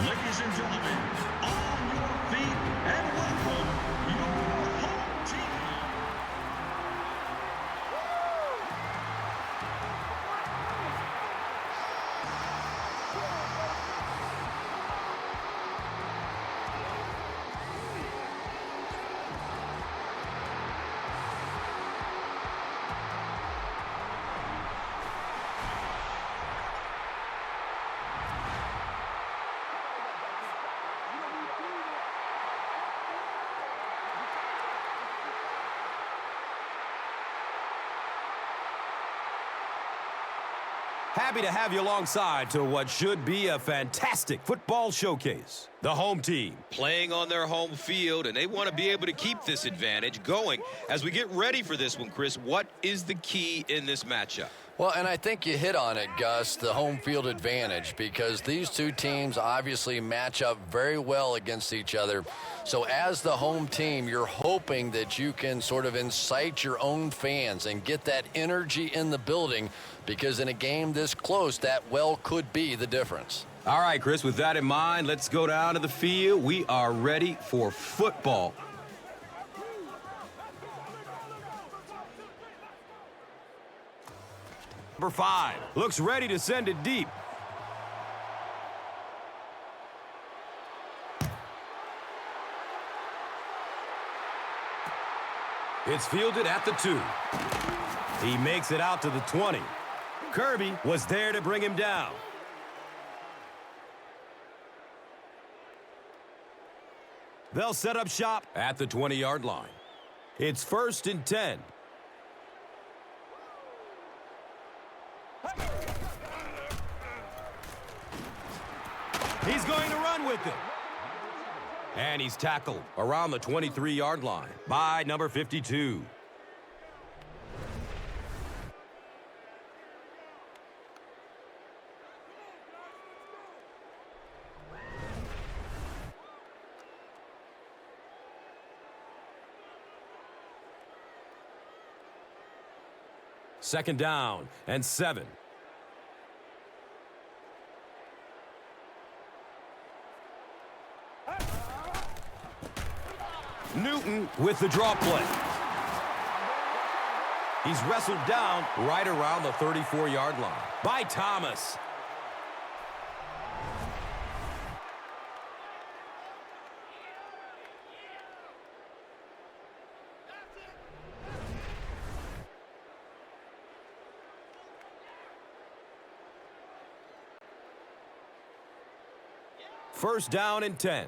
Ladies and gentlemen, on your feet and welcome your home team. Happy to have you alongside to what should be a fantastic football showcase. The home team playing on their home field, and they want to be able to keep this advantage going. As we get ready for this one, Chris, what is the key in this matchup? Well, and I think you hit on it, Gus, the home field advantage, because these two teams obviously match up very well against each other. So as the home team, you're hoping that you can sort of incite your own fans and get that energy in the building, because in a game this close, that well could be the difference. All right, Chris, with that in mind, let's go down to the field. We are ready for football. Number 5 looks ready to send it deep. It's fielded at the 2. He makes it out to the 20. Kirby was there to bring him down. They'll set up shop at the 20-yard line. It's 1st and 10. He's going to run with it. And he's tackled around the 23-yard line by number 52. Second down and 7. Newton with the draw play. He's wrestled down right around the 34-yard line by Thomas. First down and 10.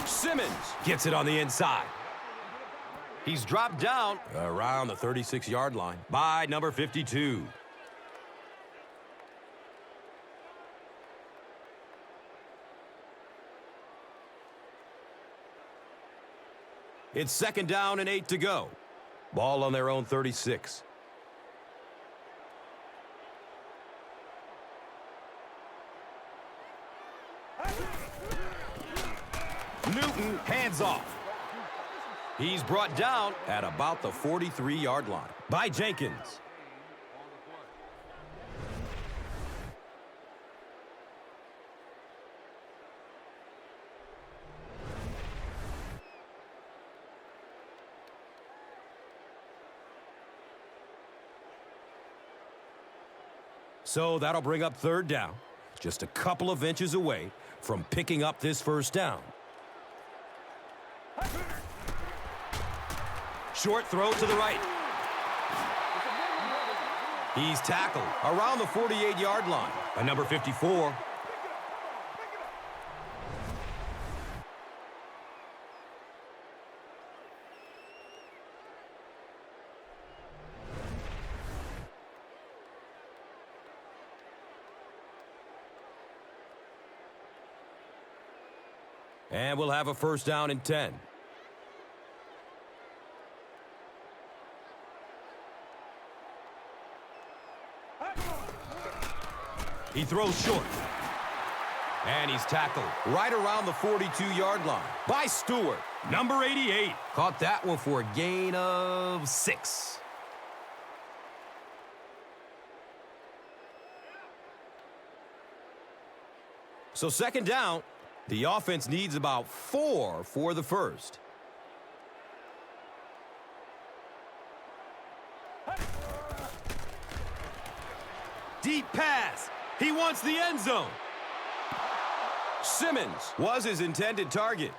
Simmons gets it on the inside. He's dropped down around the 36-yard line by number 52. It's second down and 8 to go. Ball on their own 36. Newton hands off. He's brought down at about the 43-yard line by Jenkins. So that'll bring up third down, just a couple of inches away from picking up this first down. Short throw to the right. He's tackled around the 48-yard line by number 54. And we'll have a first down and 10. He throws short. And he's tackled right around the 42-yard line by Stewart. Number 88 caught that one for a gain of 6. So second down, the offense needs about 4 for the first. Deep pass. He wants the end zone. Simmons was his intended target.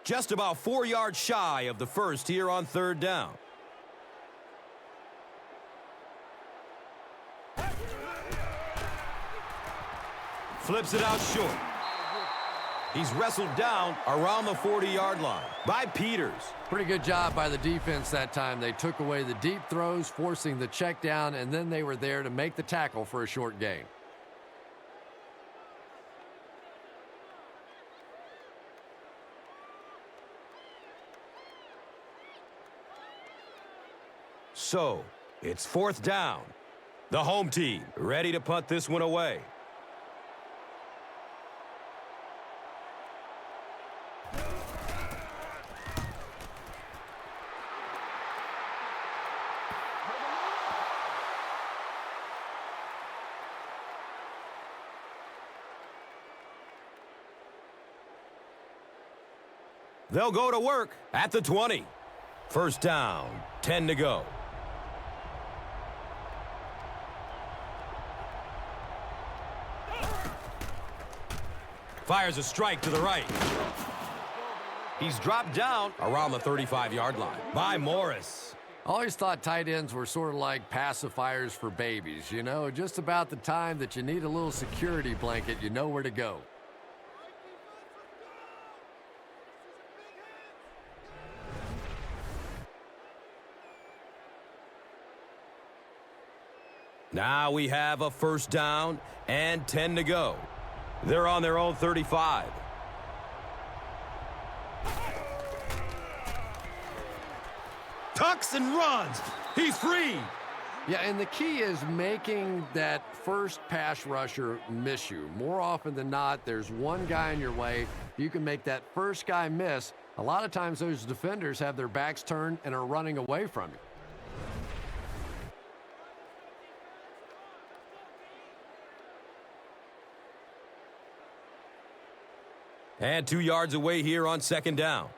Just about 4 yards shy of the first here on third down. Flips it out short. He's wrestled down around the 40-yard line by Peters. Pretty good job by the defense that time. They took away the deep throws, forcing the check down, and then they were there to make the tackle for a short gain. So, it's fourth down. The home team ready to punt this one away. They'll go to work at the 20. First down, 10 to go. Fires a strike to the right. He's dropped down around the 35-yard line by Morris. I always thought tight ends were sort of like pacifiers for babies. You know, just about the time that you need a little security blanket, you know where to go. Now we have a first down and 10 to go. They're on their own 35. Tucks and runs. He's free. Yeah, and the key is making that first pass rusher miss you. More often than not, there's one guy in your way. You can make that first guy miss. A lot of times those defenders have their backs turned and are running away from you. And 2 yards away here on second down.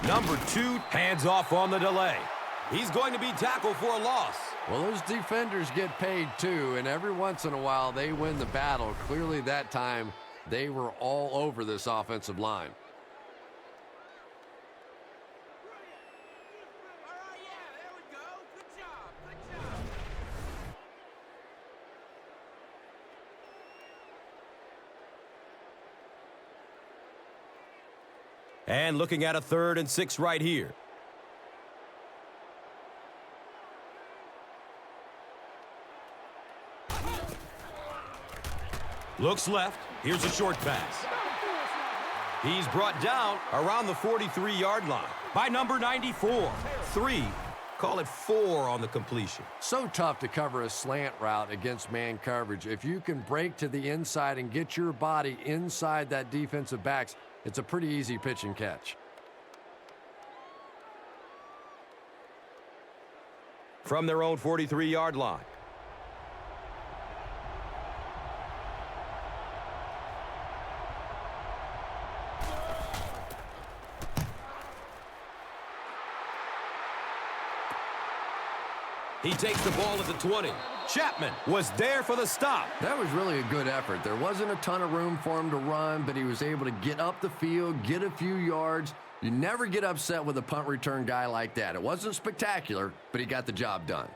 Number 2, hands off on the delay. He's going to be tackled for a loss. Well, those defenders get paid too, and every once in a while they win the battle. Clearly that time they were all over this offensive line. And looking at a 3rd and 6 right here. Looks left. Here's a short pass. He's brought down around the 43-yard line by number 94. 3, call it 4 on the completion. So tough to cover a slant route against man coverage. If you can break to the inside and get your body inside that defensive backs, it's a pretty easy pitch and catch. From their own 43-yard line. He takes the ball at the 20. Chapman was there for the stop. That was really a good effort. There wasn't a ton of room for him to run, but he was able to get up the field, get a few yards. You never get upset with a punt return guy like that. It wasn't spectacular, but he got the job done.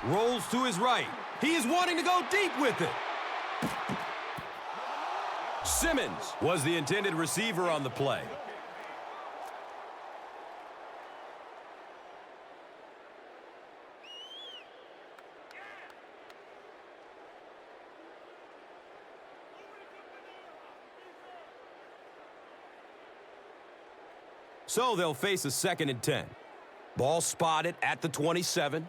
Rolls to his right. He is wanting to go deep with it. Simmons was the intended receiver on the play. So they'll face a 2nd and 10. Ball spotted at the 27.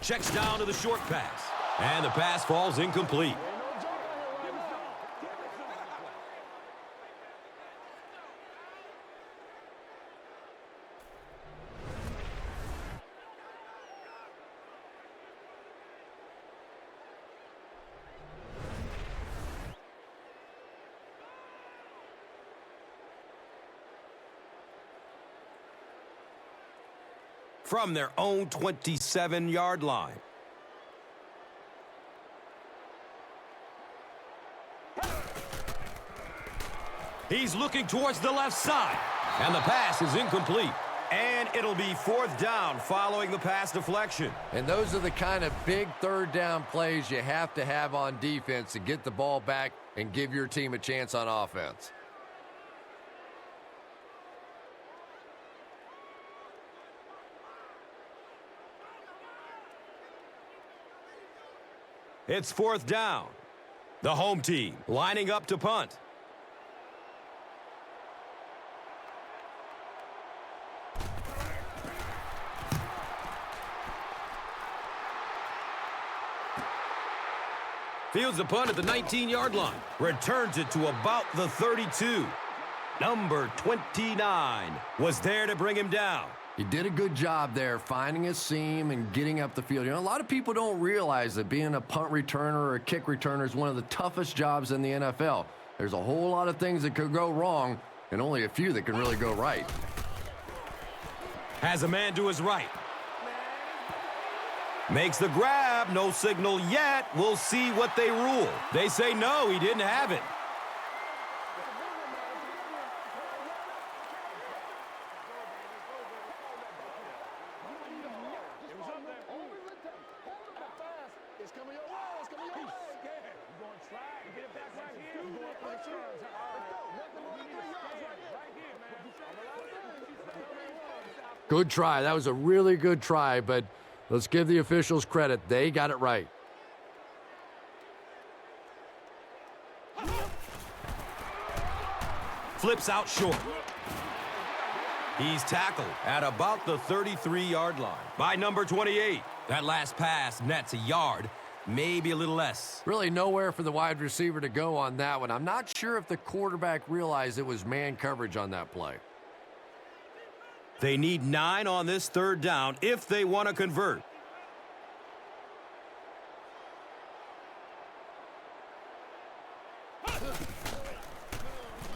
Checks down to the short pass. And the pass falls incomplete. From their own 27-yard line. He's looking towards the left side. And the pass is incomplete. And it'll be 4th down following the pass deflection. And those are the kind of big 3rd down plays you have to have on defense to get the ball back and give your team a chance on offense. It's 4th down. The home team lining up to punt. Fields the punt at the 19-yard line. Returns it to about the 32. Number 29 was there to bring him down. He did a good job there finding a seam and getting up the field. You know, a lot of people don't realize that being a punt returner or a kick returner is one of the toughest jobs in the NFL. There's a whole lot of things that could go wrong and only a few that can really go right. Has a man to his right. Makes the grab. No signal yet. We'll see what they rule. They say no, he didn't have it. Good try. That was a really good try, but let's give the officials credit. They got it right. Flips out short. He's tackled at about the 33-yard line by number 28. That last pass nets a yard, maybe a little less. Really nowhere for the wide receiver to go on that one. I'm not sure if the quarterback realized it was man coverage on that play. They need 9 on this 3rd down if they want to convert.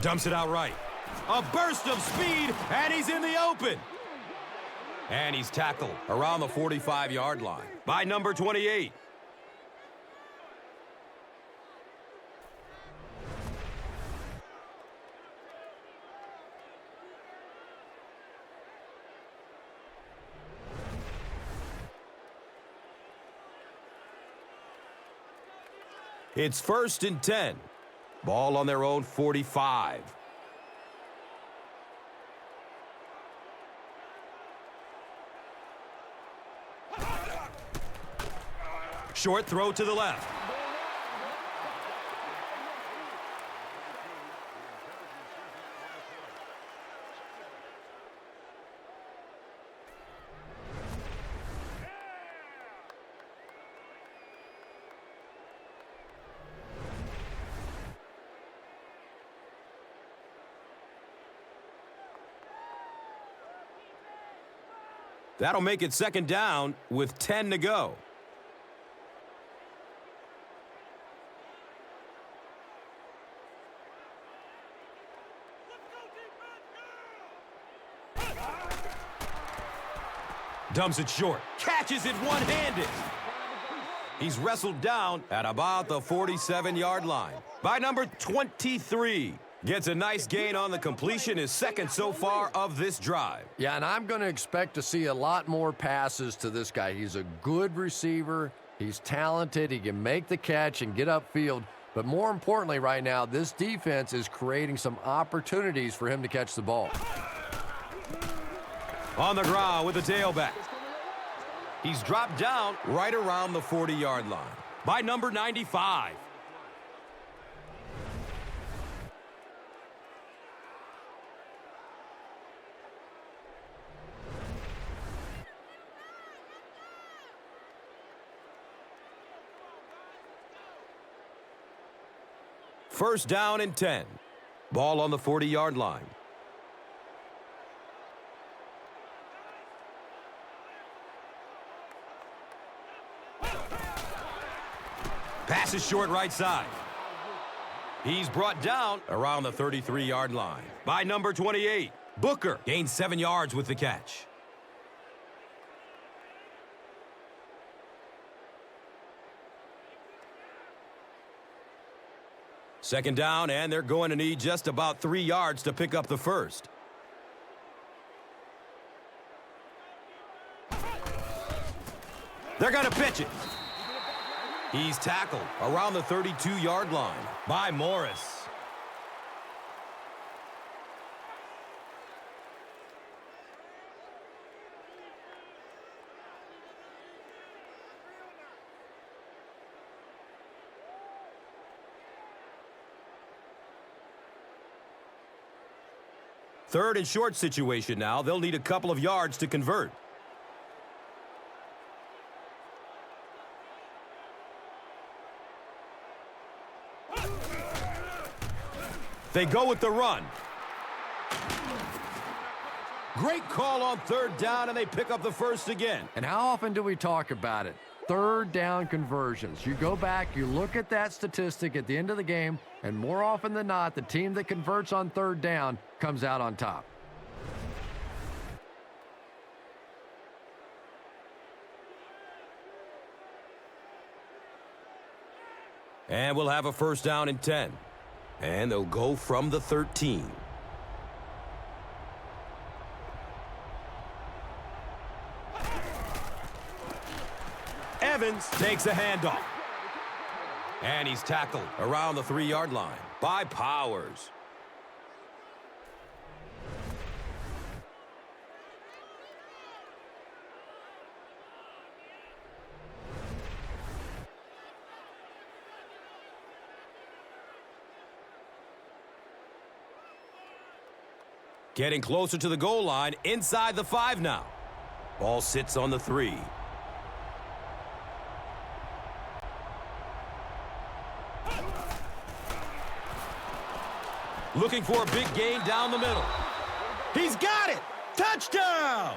Dumps it out right. A burst of speed, and he's in the open. And he's tackled around the 45-yard line by number 28. It's 1st and 10. Ball on their own 45. Short throw to the left. That'll make it 2nd down with 10 to go. Dumps it short. Catches it one-handed. He's wrestled down at about the 47-yard line by number 23. Gets a nice gain on the completion, his second so far of this drive. Yeah, and I'm going to expect to see a lot more passes to this guy. He's a good receiver. He's talented. He can make the catch and get upfield. But more importantly right now, this defense is creating some opportunities for him to catch the ball. On the ground with the tailback. He's dropped down right around the 40-yard line by number 95. First down and 10. Ball on the 40-yard line. Pass is short right side. He's brought down around the 33-yard line by number 28. Booker gains 7 yards with the catch. Second down, and they're going to need just about 3 yards to pick up the first. They're going to pitch it. He's tackled around the 32-yard line by Morris. Third and short situation now. They'll need a couple of yards to convert. They go with the run. Great call on third down, and they pick up the first again. And how often do we talk about it? Third down conversions. You go back, you look at that statistic at the end of the game, and more often than not, the team that converts on third down comes out on top. And we'll have a first down and 10. And they'll go from the 13. Evans takes a handoff. And he's tackled around the 3-yard line by Powers. Getting closer to the goal line, inside the 5 now. Ball sits on the 3. Looking for a big gain down the middle. He's got it! Touchdown!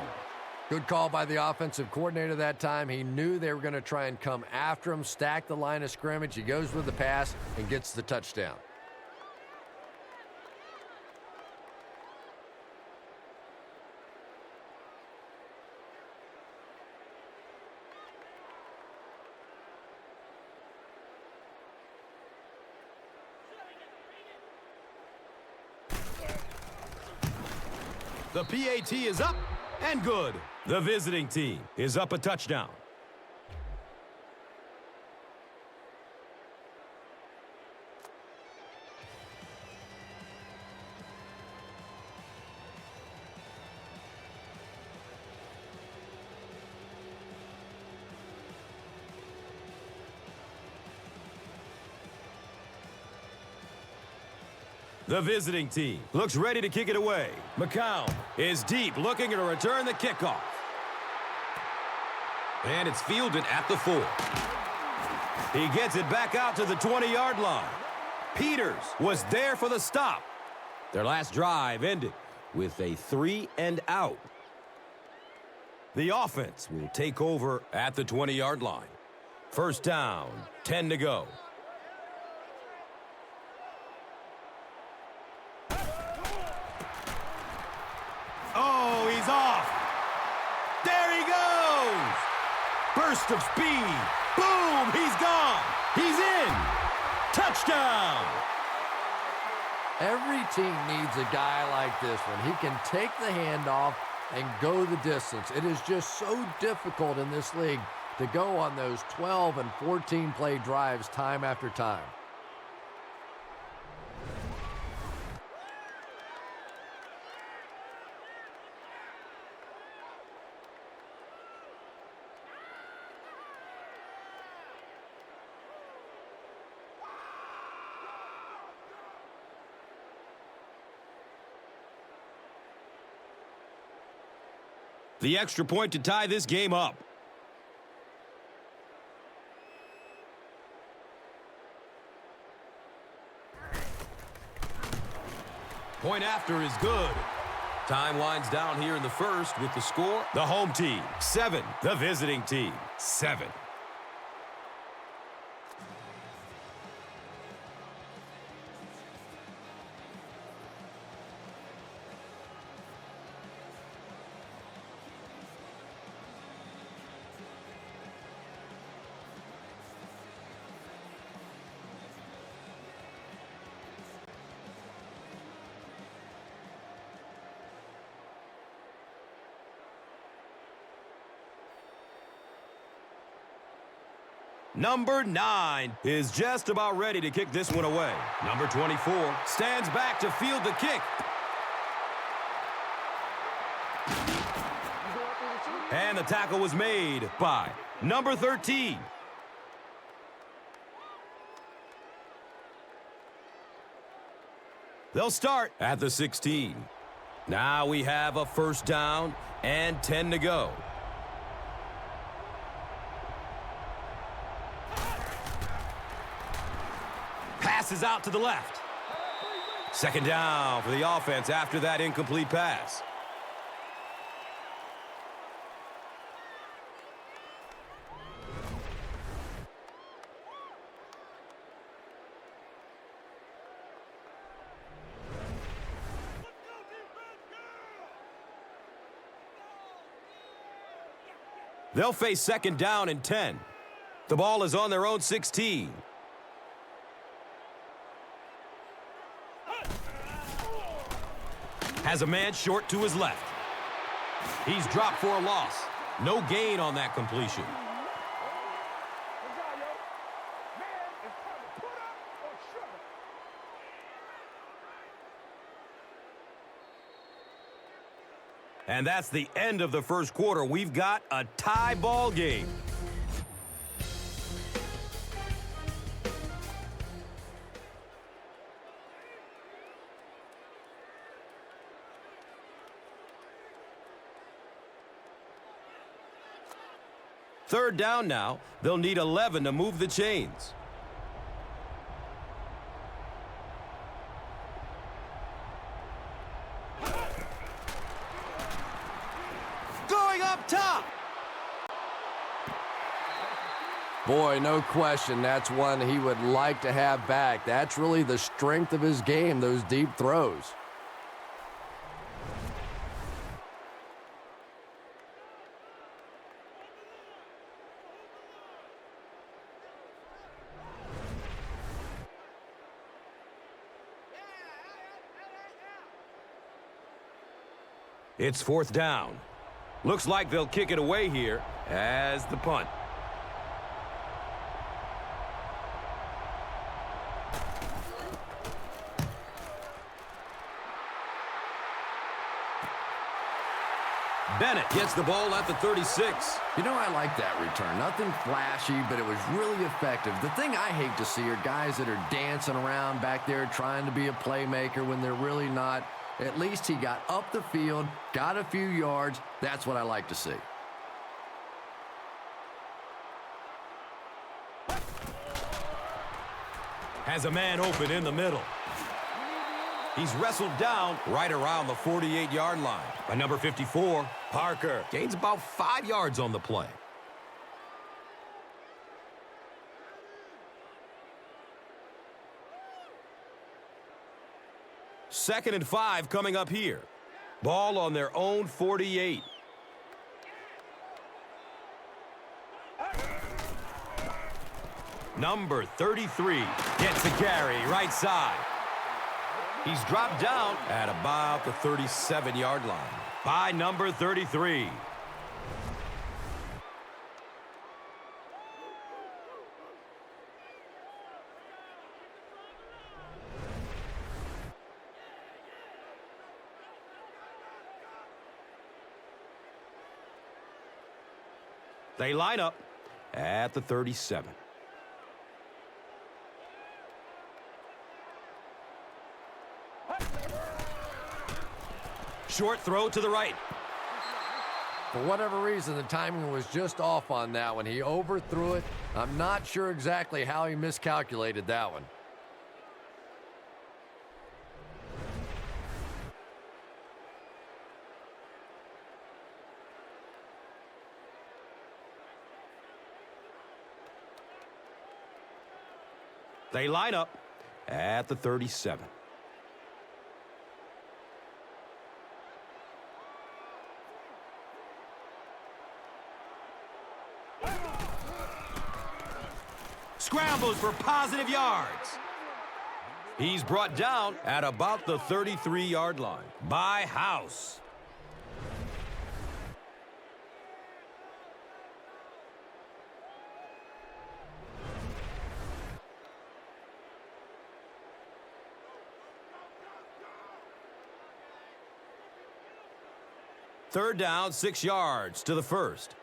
Good call by the offensive coordinator that time. He knew they were going to try and come after him, stack the line of scrimmage. He goes with the pass and gets the touchdown. The PAT is up and good. The visiting team is up a touchdown. The visiting team looks ready to kick it away. McCown is deep, looking to return the kickoff. And it's fielded at the 4. He gets it back out to the 20-yard line. Peters was there for the stop. Their last drive ended with a 3-and-out. The offense will take over at the 20-yard line. First down, 10 to go. Oh, he's off. There he goes. Burst of speed. Boom, he's gone. He's in. Touchdown. Every team needs a guy like this one. He can take the handoff and go the distance. It is just so difficult in this league to go on those 12 and 14 play drives time after time. The extra point to tie this game up. Point after is good. Time winds down here in the first with the score. The home team, 7. The visiting team, 7. Number 9 is just about ready to kick this one away. Number 24 stands back to field the kick. And the tackle was made by number 13. They'll start at the 16. Now we have a first down and 10 to go. Passes out to the left. Second down for the offense after that incomplete pass. They'll face second down and 10. The ball is on their own 16. Has a man short to his left. He's dropped for a loss. No gain on that completion. And that's the end of the first quarter. We've got a tie ball game. Third down now. They'll need 11 to move the chains. Going up top. Boy, no question, that's one he would like to have back. That's really the strength of his game, those deep throws. It's fourth down. Looks like they'll kick it away here as the punt. Bennett gets the ball at the 36. You know, I like that return. Nothing flashy, but it was really effective. The thing I hate to see are guys that are dancing around back there trying to be a playmaker when they're really not. At least he got up the field, got a few yards. That's what I like to see. Has a man open in the middle. He's wrestled down right around the 48-yard line by number 54, Parker. Gains about 5 yards on the play. Second and 5 coming up here. Ball on their own 48. Number 33 gets the carry right side. He's dropped down at about the 37-yard line by number 33. They line up at the 37. Short throw to the right. For whatever reason, the timing was just off on that one. He overthrew it. I'm not sure exactly how he miscalculated that one. They line up at the 37. Scrambles for positive yards. He's brought down at about the 33-yard line by House. Third down, 6 yards to the first.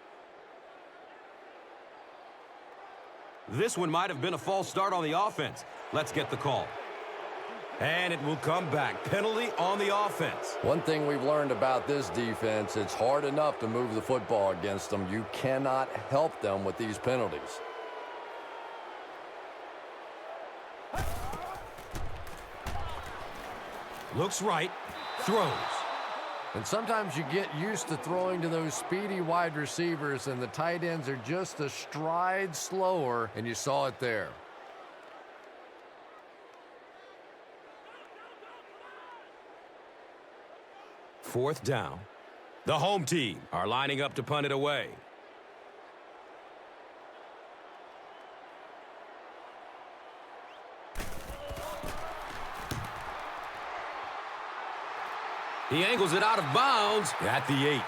This one might have been a false start on the offense. Let's get the call. And it will come back. Penalty on the offense. One thing we've learned about this defense, it's hard enough to move the football against them. You cannot help them with these penalties. Looks right, throws. And sometimes you get used to throwing to those speedy wide receivers, and the tight ends are just a stride slower, and you saw it there. Fourth down. The home team are lining up to punt it away. He angles it out of bounds at the 8.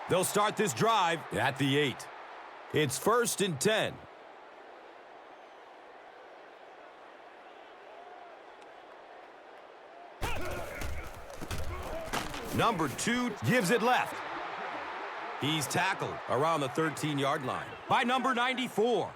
They'll start this drive at the 8. It's 1st and 10. Number 2 gives it left. He's tackled around the 13-yard line by number 94.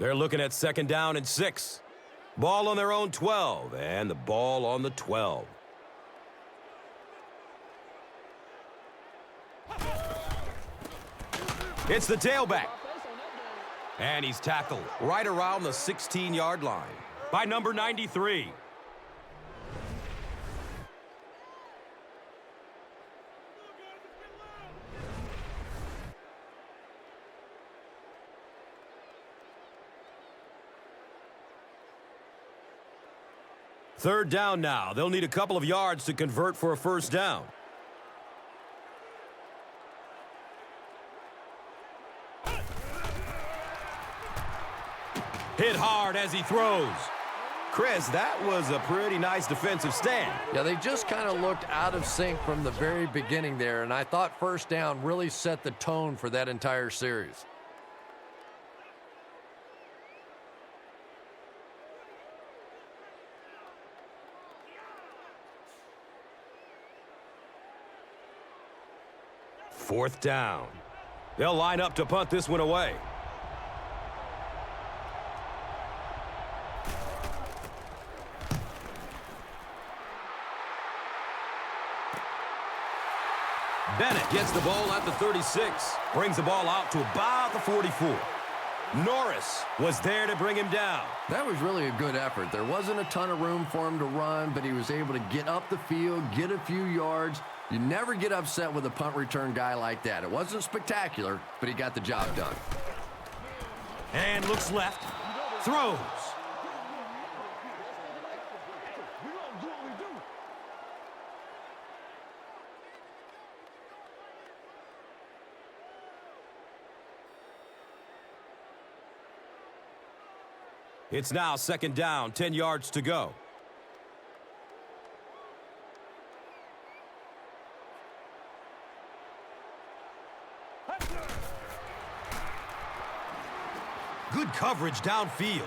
They're looking at 2nd down and 6. Ball on their own 12, and the ball on the 12. It's the tailback. And he's tackled right around the 16-yard line by number 93. Third down now. They'll need a couple of yards to convert for a first down. Hit hard as he throws. Chris, that was a pretty nice defensive stand. Yeah, they just kind of looked out of sync from the very beginning there, and I thought first down really set the tone for that entire series. Fourth down. They'll line up to punt this one away. Bennett gets the ball at the 36. Brings the ball out to about the 44. Norris was there to bring him down. That was really a good effort. There wasn't a ton of room for him to run, but he was able to get up the field, get a few yards. You never get upset with a punt return guy like that. It wasn't spectacular, but he got the job done. And looks left. Throws. It's now second down, 10 yards to go. Good coverage downfield.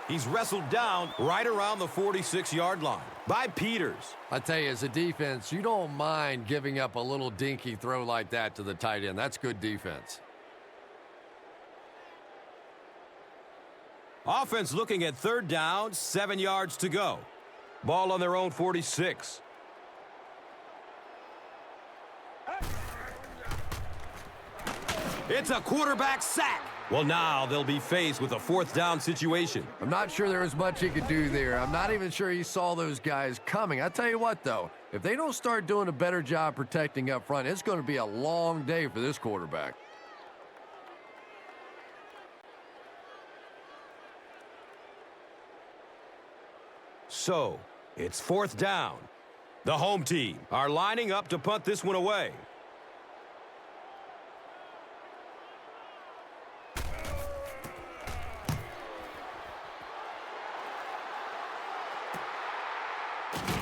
He's wrestled down right around the 46-yard line by Peters. I tell you, as a defense, you don't mind giving up a little dinky throw like that to the tight end. That's good defense. Offense looking at third down, 7 yards to go. Ball on their own 46. It's a quarterback sack. Well, now they'll be faced with a fourth down situation. I'm not sure there was much he could do there. I'm not even sure he saw those guys coming. I tell you what, though, if they don't start doing a better job protecting up front, it's going to be a long day for this quarterback. So, it's fourth down. The home team are lining up to punt this one away.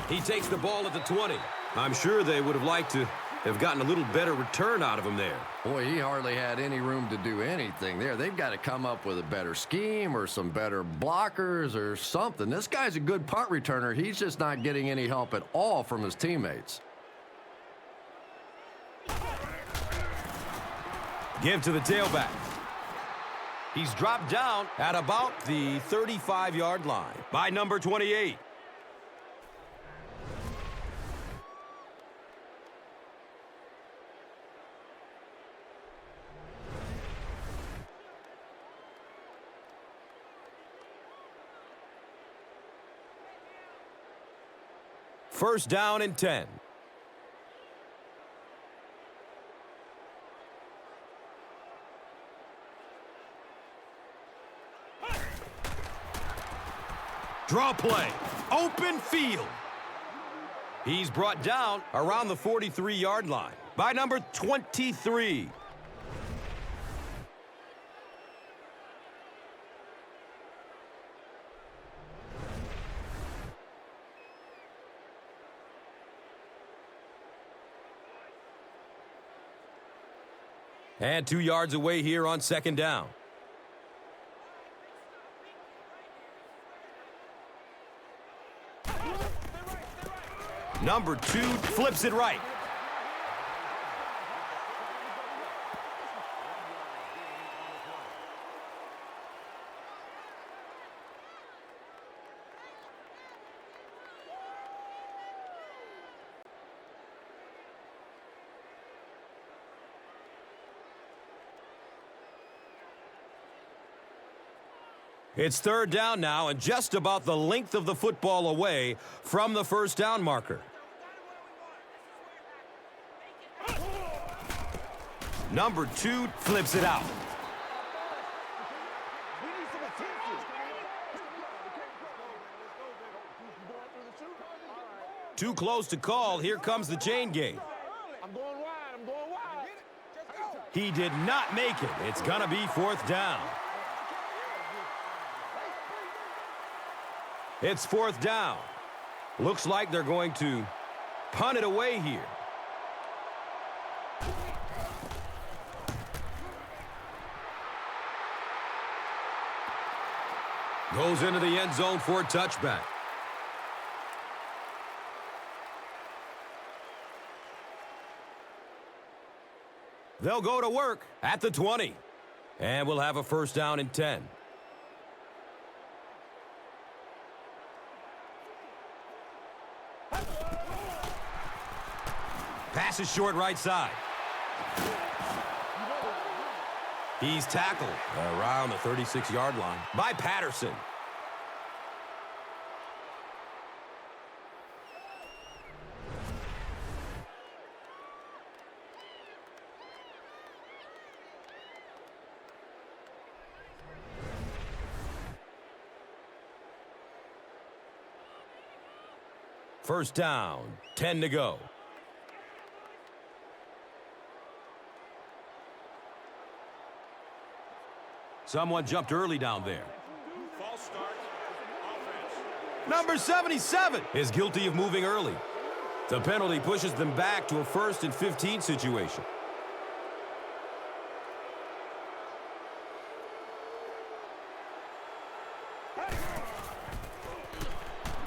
He takes the ball at the 20. I'm sure they would have liked to have gotten a little better return out of him there. Boy, he hardly had any room to do anything there. They've got to come up with a better scheme or some better blockers or something. This guy's a good punt returner. He's just not getting any help at all from his teammates. Give to the tailback. He's dropped down at about the 35-yard line by number 28. First down and 10. Draw play. Open field. He's brought down around the 43-yard line by number 23. And 2 yards away here on second down. Number 2 flips it right. It's third down now and just about the length of the football away from the first down marker. Number 2 flips it out. Too close to call. Here comes the chain game. I'm going wide. He did not make it. It's going to be fourth down. It's fourth down. Looks like they're going to punt it away here. Goes into the end zone for a touchback. They'll go to work at the 20. And we'll have a first down and 10. Pass is short right side. He's tackled around the 36-yard line by Patterson. First down, 10 to go. Someone jumped early down there. False start. Offense. Number 77 is guilty of moving early. The penalty pushes them back to a 1st and 15 situation.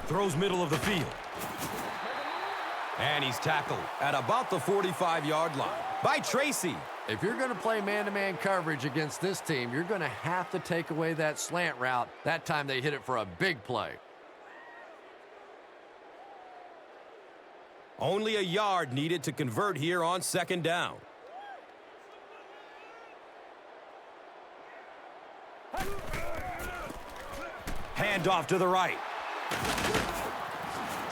Throws middle of the field. And he's tackled at about the 45-yard line by Tracy. If you're going to play man-to-man coverage against this team, you're going to have to take away that slant route. That time they hit it for a big play. Only a yard needed to convert here on 2nd down. Handoff to the right.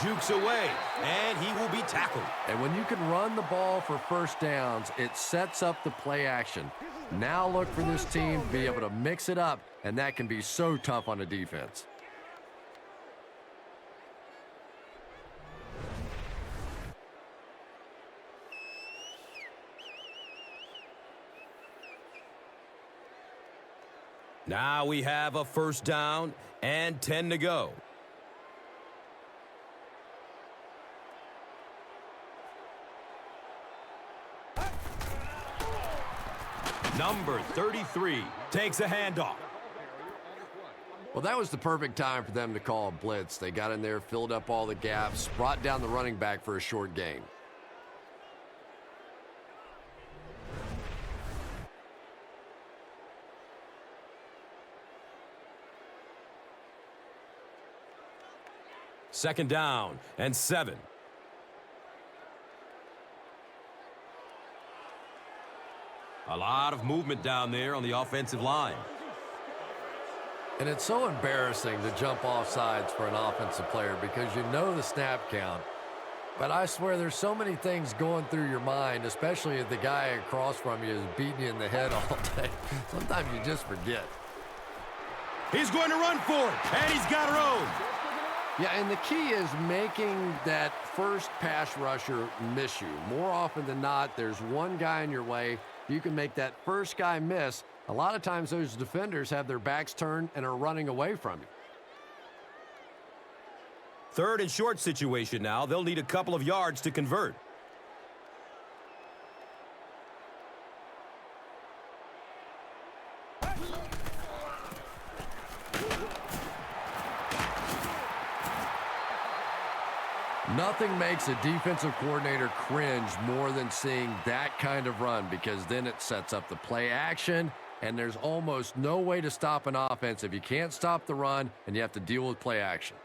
Jukes away, and he will be tackled. And when you can run the ball for first downs, it sets up the play action. Now look for this team to be able to mix it up, and that can be so tough on a defense. Now we have a first down and 10 to go. Number 33 takes a handoff. Well, that was the perfect time for them to call a blitz. They got in there, filled up all the gaps, brought down the running back for a short gain. Second down and 7. A lot of movement down there on the offensive line. And it's so embarrassing to jump off sides for an offensive player because you know the snap count. But I swear there's so many things going through your mind, especially if the guy across from you is beating you in the head all day. Sometimes you just forget. He's going to run for it, and he's got room. Yeah, and the key is making that first pass rusher miss you. More often than not, there's one guy in your way. You can make that first guy miss. A lot of times those defenders have their backs turned and are running away from you. 3rd and short situation now. They'll need a couple of yards to convert. Nothing makes a defensive coordinator cringe more than seeing that kind of run, because then it sets up the play action, and there's almost no way to stop an offense if you can't stop the run and you have to deal with play action.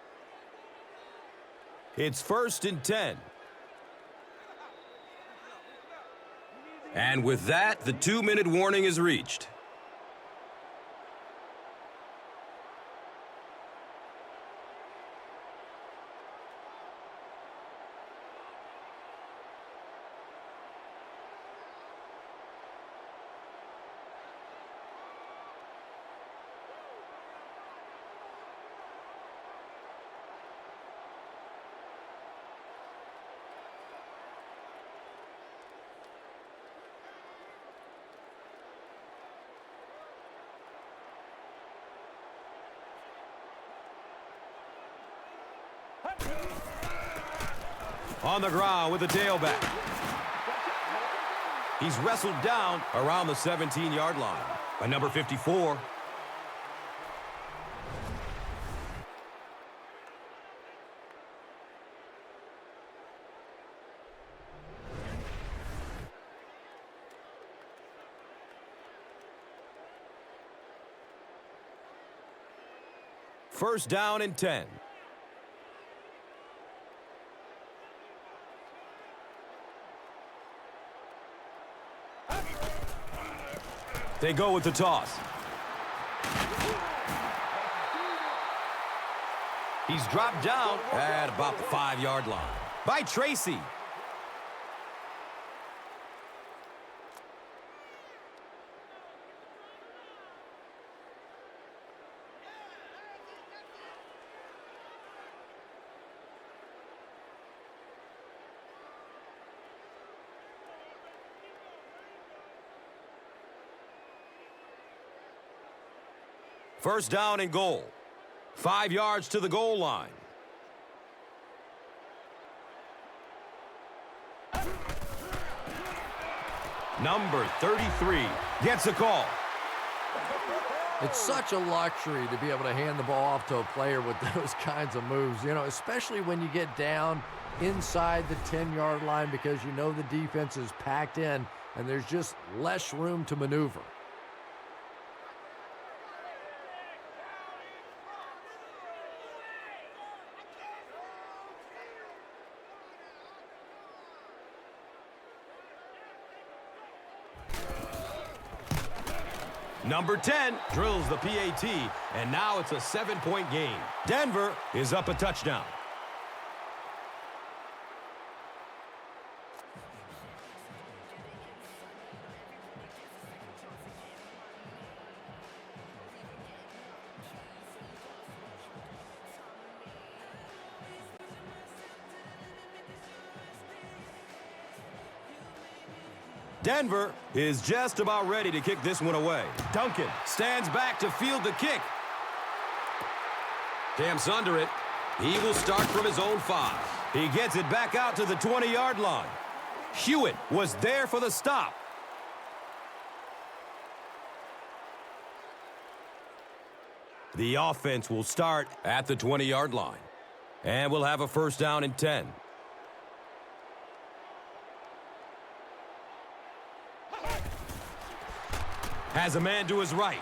It's 1st and 10. And with that, the 2-minute warning is reached. On the ground with the tailback. He's wrestled down around the 17-yard line by number 54. First down and 10. They go with the toss. He's dropped down at about the 5-yard line by Tracy. First down and goal. 5 yards to the goal line. Number 33 gets a call. It's such a luxury to be able to hand the ball off to a player with those kinds of moves, you know, especially when you get down inside the 10-yard line because you know the defense is packed in and there's just less room to maneuver. Number 10 drills the PAT, and now it's a 7-point game. Denver is up a touchdown. Denver is just about ready to kick this one away. Duncan stands back to field the kick. Camps under it. He will start from his own 5. He gets it back out to the 20-yard line. Hewitt was there for the stop. The offense will start at the 20-yard line. And we'll have a first down and 10. Has a man to his right.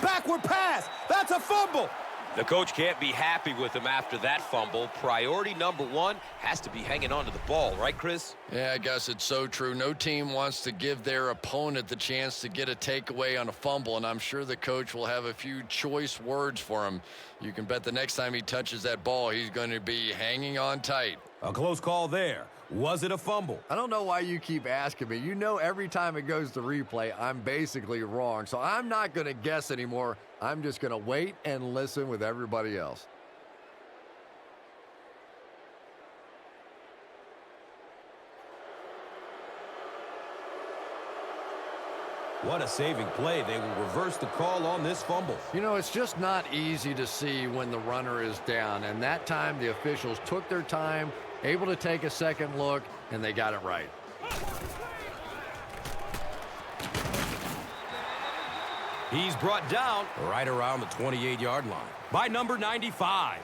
Backward pass. That's a fumble. The coach can't be happy with him after that fumble. Priority number 1 has to be hanging on to the ball, right, Chris? Yeah, I guess it's so true. No team wants to give their opponent the chance to get a takeaway on a fumble, and I'm sure the coach will have a few choice words for him. You can bet the next time he touches that ball, he's going to be hanging on tight. A close call there. Was it a fumble? I don't know why you keep asking me. You know every time it goes to replay, I'm basically wrong. So I'm not going to guess anymore. I'm just going to wait and listen with everybody else. What a saving play. They will reverse the call on this fumble. You know, it's just not easy to see when the runner is down. And that time, the officials took their time, able to take a second look, and they got it right. He's brought down right around the 28-yard line by number 95.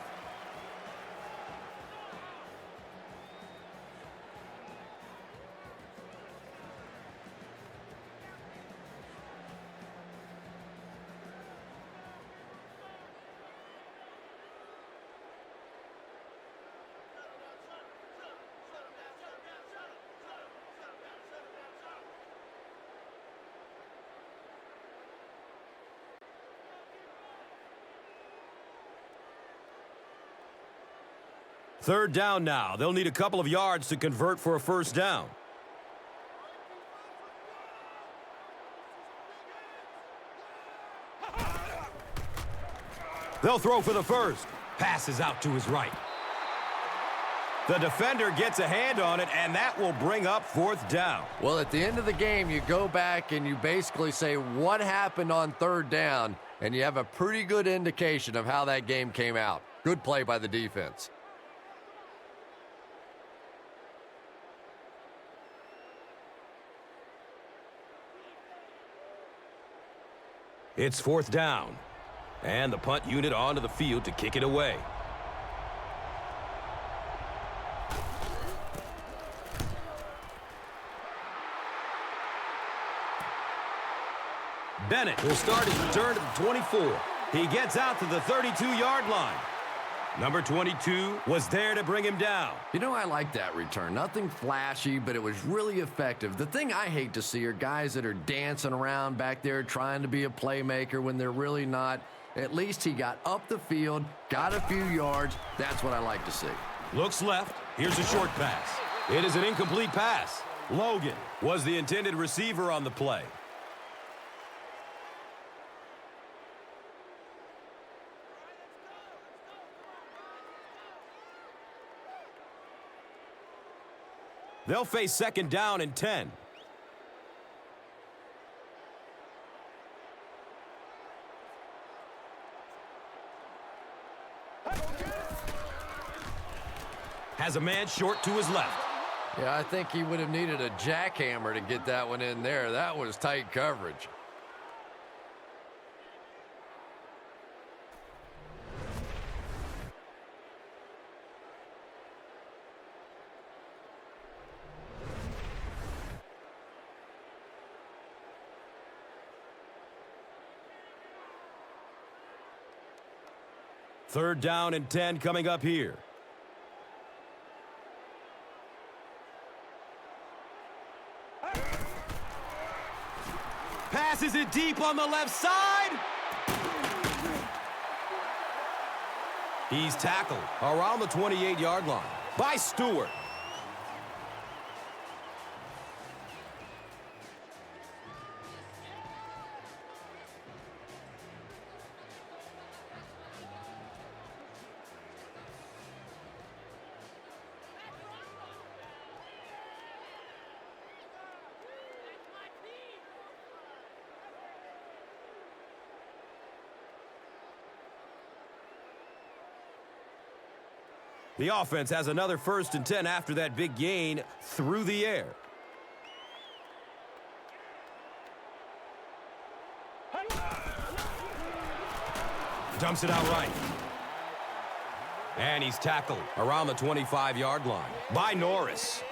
Third down now. They'll need a couple of yards to convert for a first down. They'll throw for the first. Passes out to his right. The defender gets a hand on it, and that will bring up fourth down. Well, at the end of the game, you go back and you basically say what happened on third down, and you have a pretty good indication of how that game came out. Good play by the defense. It's fourth down, and the punt unit onto the field to kick it away. Bennett will start his return to the 24. He gets out to the 32-yard line. Number 22 was there to bring him down. You know, I like that return. Nothing flashy, but it was really effective. The thing I hate to see are guys that are dancing around back there trying to be a playmaker when they're really not. At least he got up the field, got a few yards. That's what I like to see. Looks left. Here's a short pass. It is an incomplete pass. Logan was the intended receiver on the play. They'll face second down and 10. Has a man short to his left. Yeah, I think he would have needed a jackhammer to get that one in there. That was tight coverage. Third down and 10 coming up here. Passes it deep on the left side. He's tackled around the 28-yard line by Stewart. The offense has another 1st and 10 after that big gain through the air. Dumps it out right. And he's tackled around the 25-yard line by Norris.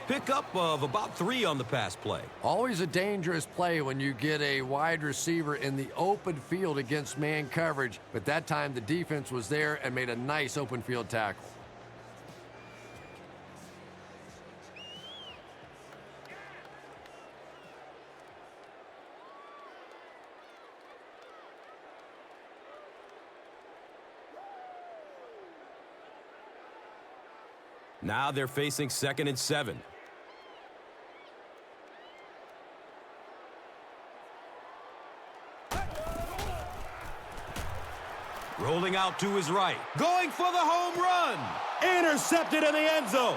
Pickup of about 3 on the pass play. Always a dangerous play when you get a wide receiver in the open field against man coverage, but that time the defense was there and made a nice open field tackle. Now they're facing 2nd and 7. Rolling out to his right. Going for the home run. Intercepted in the end zone.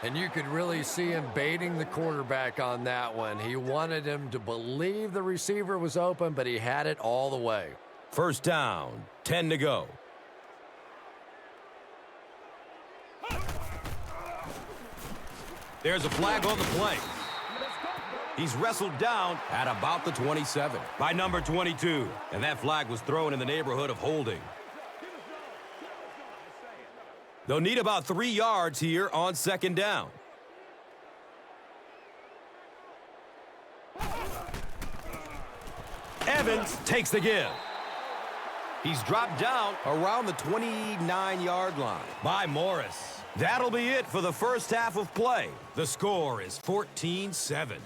And you could really see him baiting the quarterback on that one. He wanted him to believe the receiver was open, but he had it all the way. First down, 10 to go. There's a flag on the play. He's wrestled down at about the 27 by number 22. And that flag was thrown in the neighborhood of holding. They'll need about 3 yards here on 2nd down. Evans takes the give. He's dropped down around the 29-yard line by Morris. That'll be it for the first half of play. The score is 14-7.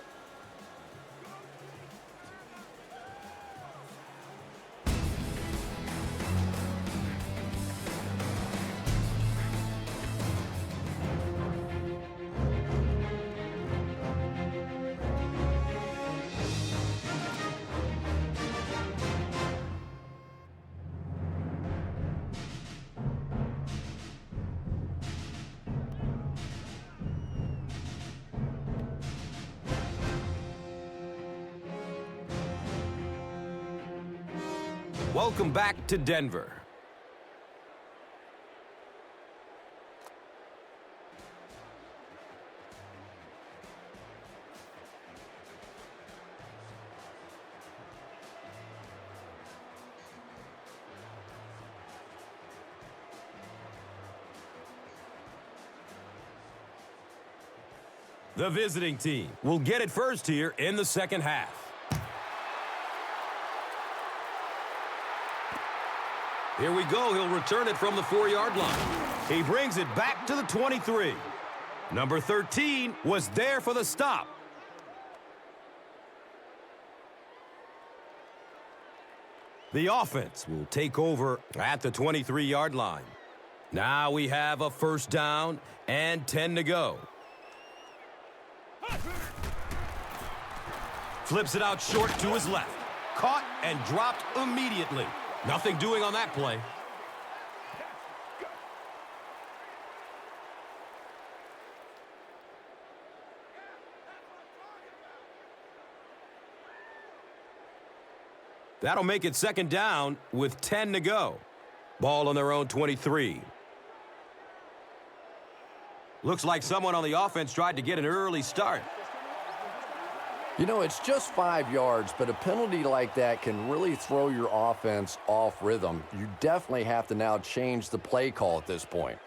Welcome back to Denver. The visiting team will get it first here in the second half. Here we go. He'll return it from the 4-yard line. He brings it back to the 23. Number 13 was there for the stop. The offense will take over at the 23-yard line. Now we have a first down and 10 to go. Flips it out short to his left. Caught and dropped immediately. Nothing doing on that play. That'll make it second down with 10 to go. Ball on their own 23. Looks like someone on the offense tried to get an early start. You know, it's just 5 yards, but a penalty like that can really throw your offense off rhythm. You definitely have to now change the play call at this point.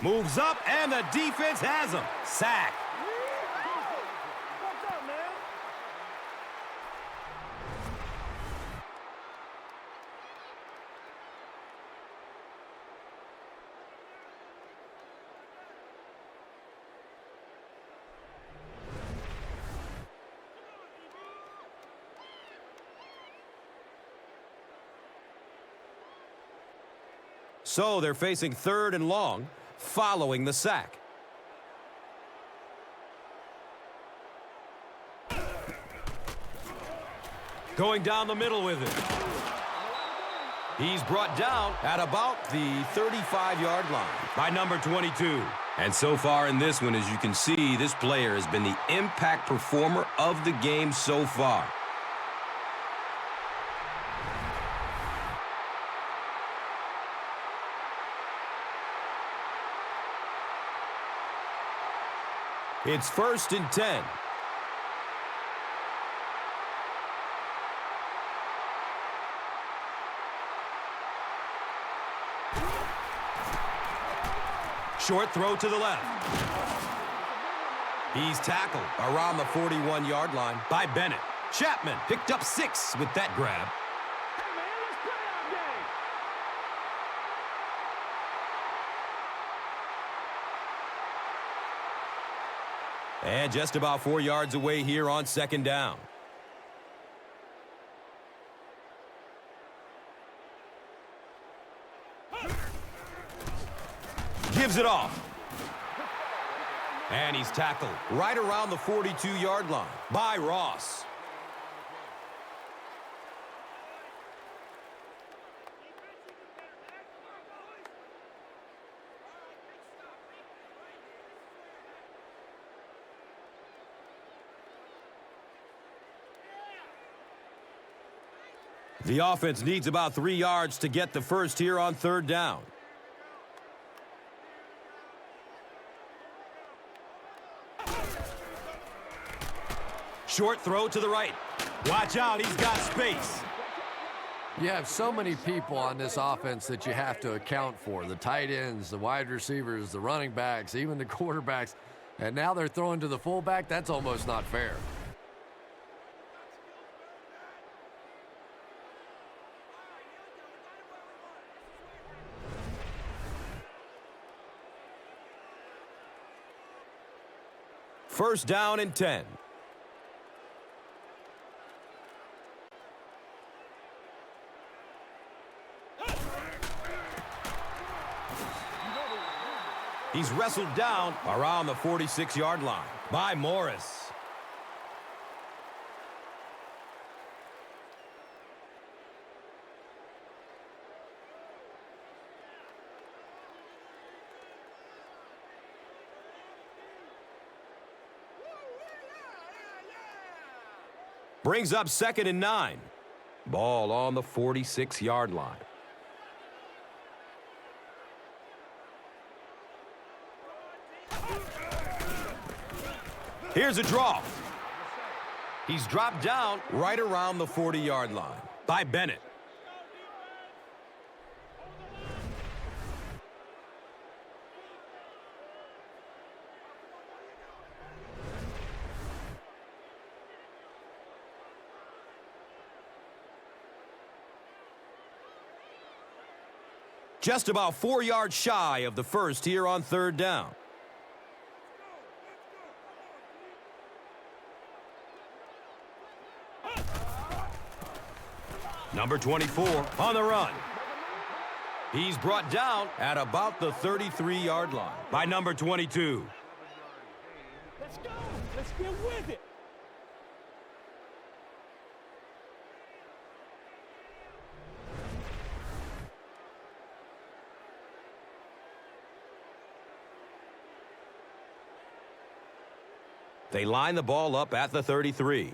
Moves up, and the defense has him. Sack. So they're facing 3rd and long, following the sack. Going down the middle with it. He's brought down at about the 35-yard line by number 22. And so far in this one, as you can see, this player has been the impact performer of the game so far. It's 1st and 10. Short throw to the left. He's tackled around the 41-yard line by Bennett. Chapman picked up 6 with that grab. And just about 4 yards away here on 2nd down. Gives it off. And he's tackled right around the 42-yard line by Ross. The offense needs about 3 yards to get the first here on 3rd down. Short throw to the right. Watch out, he's got space. You have so many people on this offense that you have to account for. The tight ends, the wide receivers, the running backs, even the quarterbacks. And now they're throwing to the fullback. That's almost not fair. First down and 10. He's wrestled down around the 46-yard line by Morris. Brings up 2nd and 9. Ball on the 46-yard line. Here's a draw. He's dropped down right around the 40-yard line by Bennett. Just about 4 yards shy of the first here on 3rd down. Number 24 on the run. He's brought down at about the 33-yard line by number 22. Let's go. Let's get with it. They line the ball up at the 33.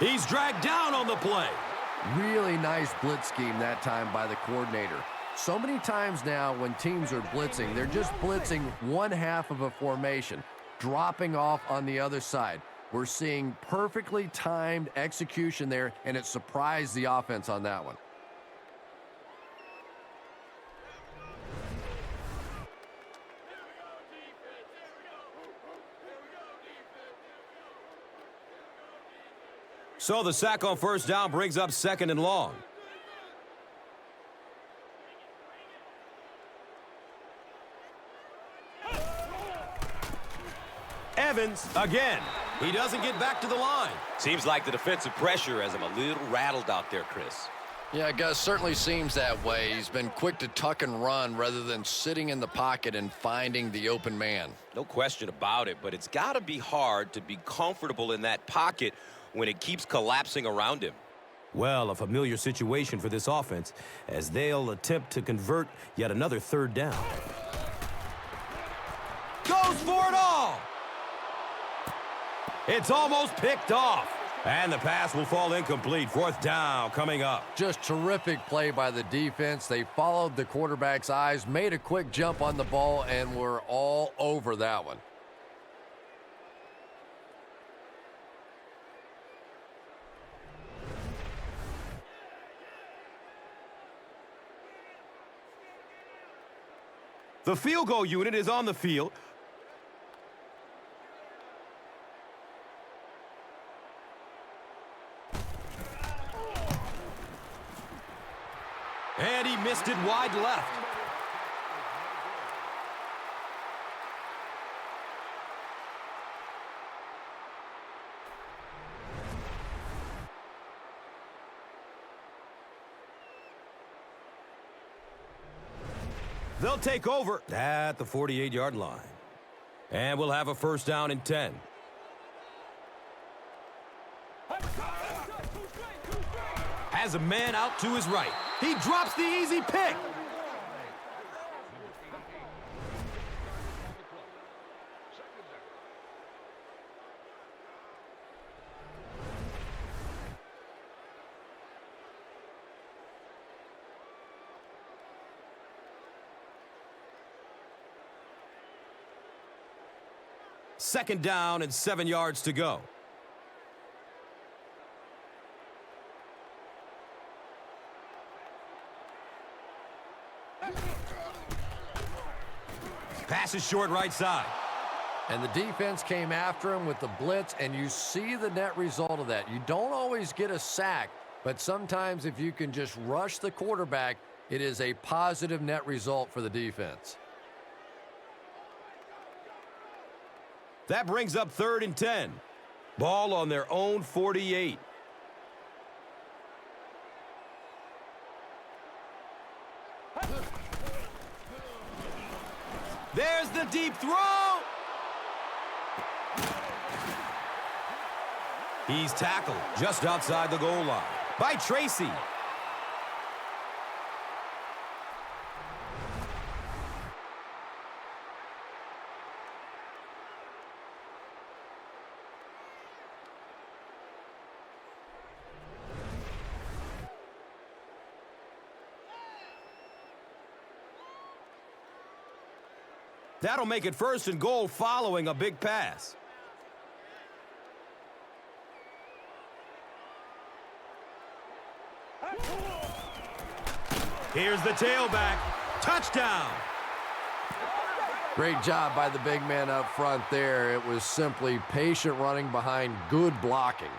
He's dragged down on the play. Really nice blitz scheme that time by the coordinator. So many times now when teams are blitzing, they're just blitzing one half of a formation, dropping off on the other side. We're seeing perfectly timed execution there, and it surprised the offense on that one. So the sack on first down brings up 2nd and long. Evans again. He doesn't get back to the line. Seems like the defensive pressure has him a little rattled out there, Chris. Yeah, Gus, certainly seems that way. He's been quick to tuck and run rather than sitting in the pocket and finding the open man. No question about it, but it's got to be hard to be comfortable in that pocket when it keeps collapsing around him. Well, a familiar situation for this offense as they'll attempt to convert yet another 3rd down. Goes for it all! It's almost picked off. And the pass will fall incomplete. 4th down coming up. Just terrific play by the defense. They followed the quarterback's eyes, made a quick jump on the ball, and were all over that one. The field goal unit is on the field. And he missed it wide left. They'll take over at the 48-yard line. And we'll have a 1st down and 10. Has a man out to his right. He drops the easy pick. Second down and 7 yards to go. Pass is short right side. And the defense came after him with the blitz, and you see the net result of that. You don't always get a sack, but sometimes if you can just rush the quarterback, it is a positive net result for the defense. That brings up 3rd and 10. Ball on their own 48. There's the deep throw. He's tackled just outside the goal line by Tracy. That'll make it 1st and goal following a big pass. Here's the tailback. Touchdown. Great job by the big man up front there. It was simply patient running behind good blocking.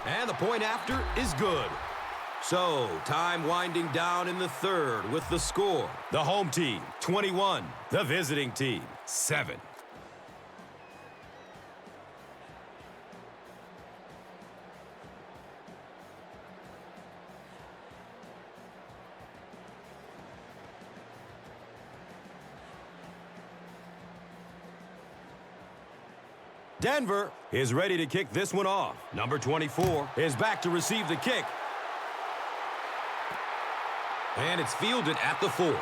And the point after is good. So, time winding down in the 3rd with the score. The home team, 21. The visiting team, 7. Denver is ready to kick this one off. Number 24 is back to receive the kick. And it's fielded at the 4.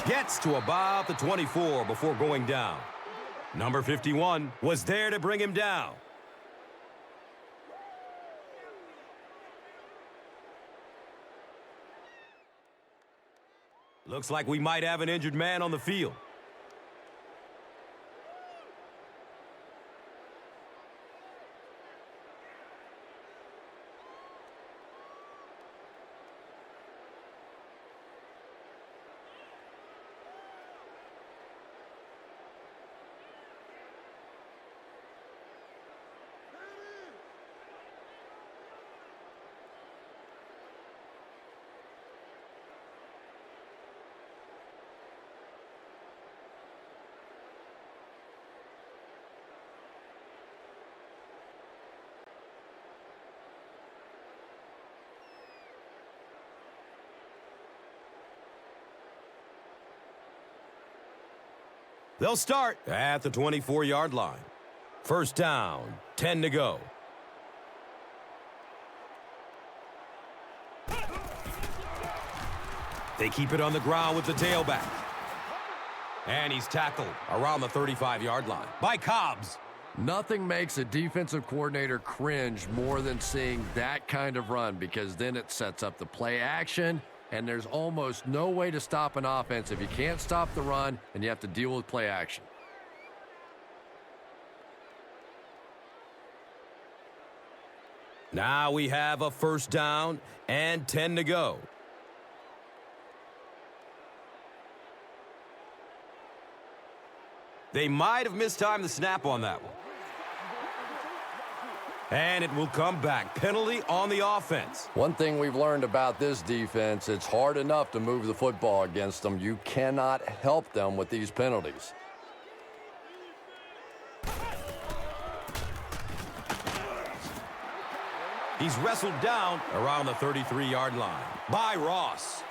Gets to about the 24 before going down. Number 51 was there to bring him down. Looks like we might have an injured man on the field. They'll start at the 24-yard line. First down, 10 to go. They keep it on the ground with the tailback. And he's tackled around the 35-yard line by Cobbs. Nothing makes a defensive coordinator cringe more than seeing that kind of run, because then it sets up the play action, and there's almost no way to stop an offense if you can't stop the run and you have to deal with play action. Now we have a first down and 10 to go. They might have mistimed the snap on that one. And it will come back. Penalty on the offense. One thing we've learned about this defense, it's hard enough to move the football against them. You cannot help them with these penalties. He's wrestled down around the 33-yard line by Ross.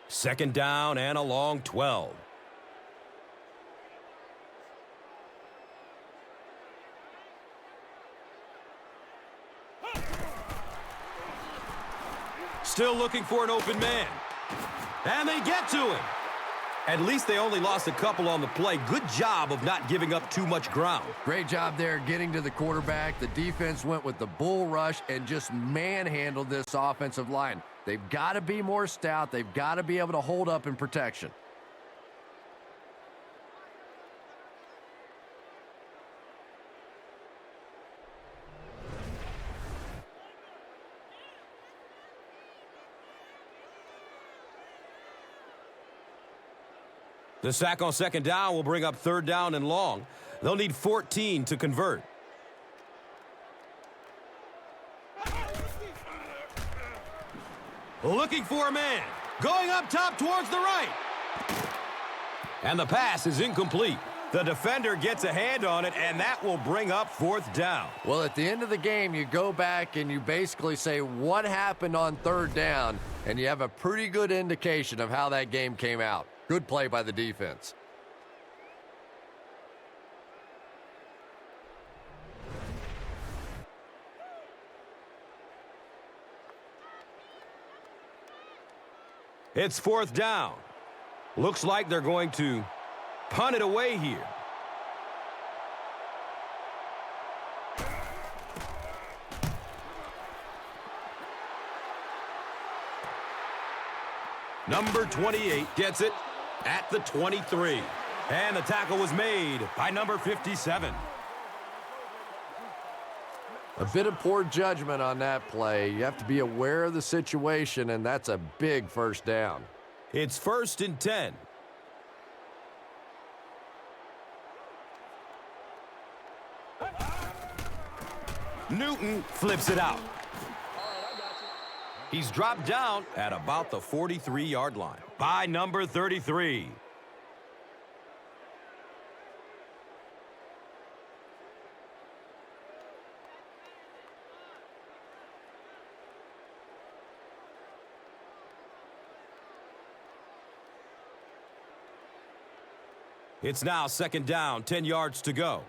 Second down and a long 12. Still looking for an open man. And they get to him. At least they only lost a couple on the play. Good job of not giving up too much ground. Great job there getting to the quarterback. The defense went with the bull rush and just manhandled this offensive line. They've got to be more stout. They've got to be able to hold up in protection. The sack on second down will bring up third down and long. They'll need 14 to convert. Looking for a man. Going up top towards the right. And the pass is incomplete. The defender gets a hand on it, and that will bring up fourth down. Well, at the end of the game, you go back and you basically say what happened on third down, and you have a pretty good indication of how that game came out. Good play by the defense. It's fourth down. Looks like they're going to punt it away here. Number 28 gets it at the 23. And the tackle was made by number 57. A bit of poor judgment on that play. You have to be aware of the situation, and that's a big first down. It's first and 10. Newton flips it out. He's dropped down at about the 43-yard line by number 33. It's now 2nd down, 10 yards to go.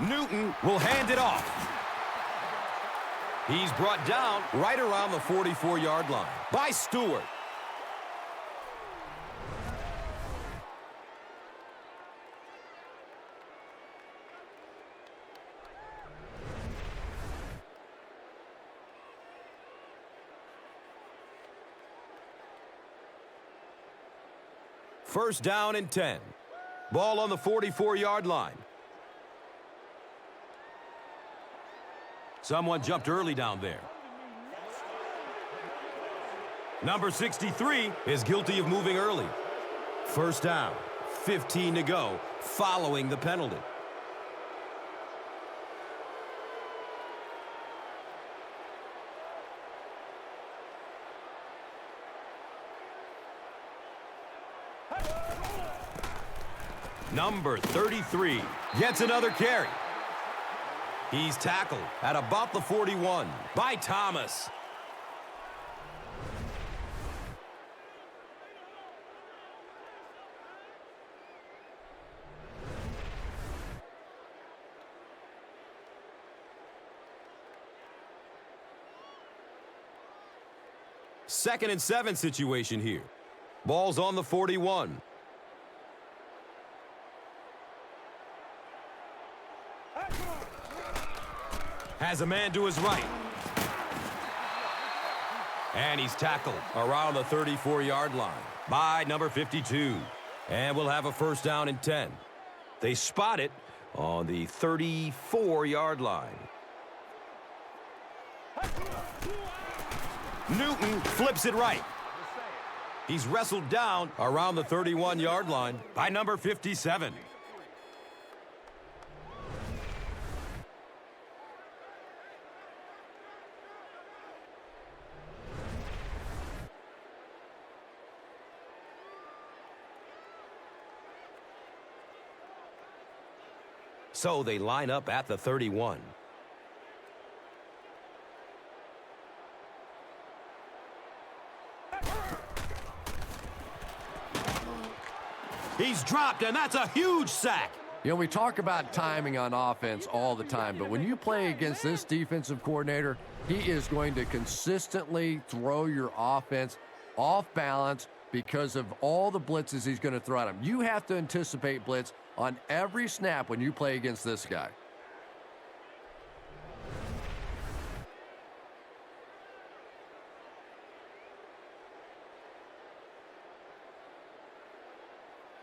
Newton will hand it off. He's brought down right around the 44-yard line by Stewart. First down and 10. Ball on the 44-yard line. Someone jumped early down there. Number 63 is guilty of moving early. First down, 15 to go, following the penalty. Number 33 gets another carry. He's tackled at about the 41 by Thomas. Second and 7 situation here. Ball's on the 41. Has a man to his right. And he's tackled around the 34-yard line by number 52. And we'll have a first down and 10. They spot it on the 34-yard line. Newton flips it right. He's wrestled down around the 31-yard line by number 57. So they line up at the 31. He's dropped, and that's a huge sack. You know, we talk about timing on offense all the time, but when you play against this defensive coordinator, he is going to consistently throw your offense off balance because of all the blitzes he's going to throw at him. You have to anticipate blitz on every snap when you play against this guy.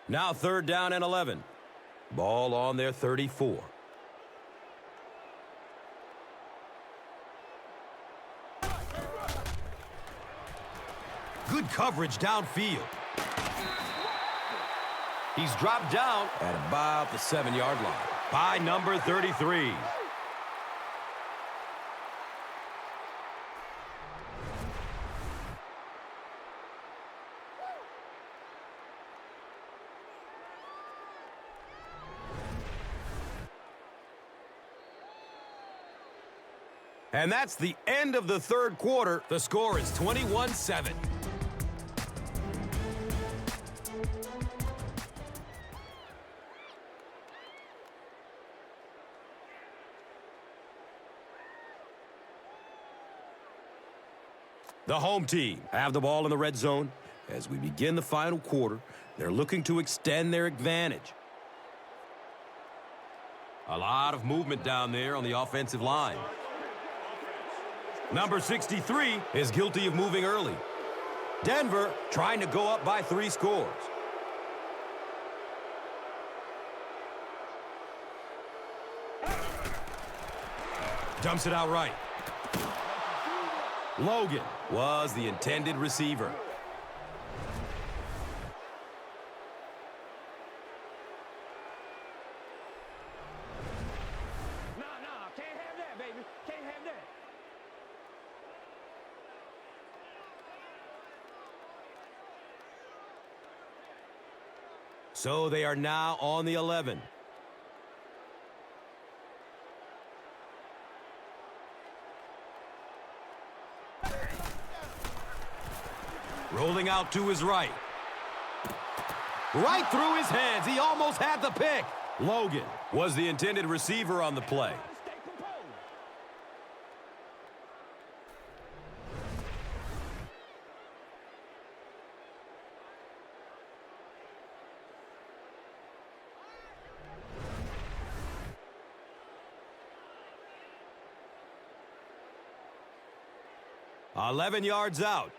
Now 3rd down and 11. Ball on their 34. Good coverage downfield. He's dropped down at about the 7-yard line by number 33. And that's the end of the 3rd quarter. The score is 21-7. The home team have the ball in the red zone. As we begin the final quarter, they're looking to extend their advantage. A lot of movement down there on the offensive line. Number 63 is guilty of moving early. Denver trying to go up by 3 scores. Dumps it out right. Logan was the intended receiver. No, can't have that, baby. Can't have that. So they are now on the 11. Rolling out to his right. Right through his hands. He almost had the pick. Logan was the intended receiver on the play. Stay composed. – 11 yards out.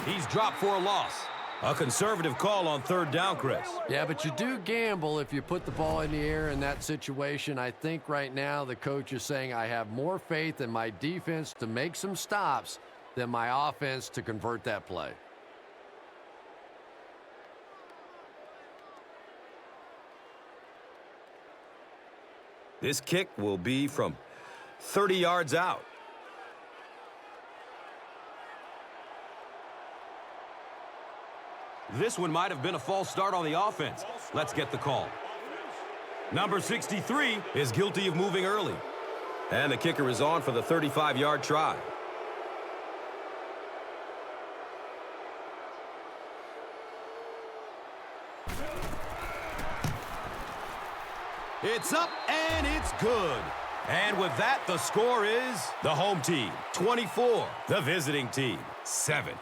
He's dropped for a loss. A conservative call on third down, Chris. Yeah, but you do gamble if you put the ball in the air in that situation. I think right now the coach is saying I have more faith in my defense to make some stops than my offense to convert that play. This kick will be from 30 yards out. This one might have been a false start on the offense. Let's get the call. Number 63 is guilty of moving early. And the kicker is on for the 35-yard try. It's up and it's good. And with that, the score is the home team 24, the visiting team 7.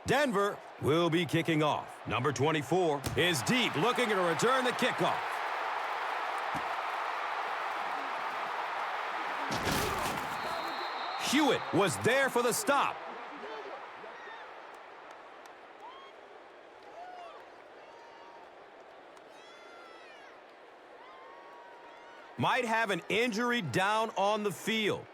Denver will be kicking off. Number 24 is deep, looking to return the kickoff. Hewitt was there for the stop. Might have an injury down on the field.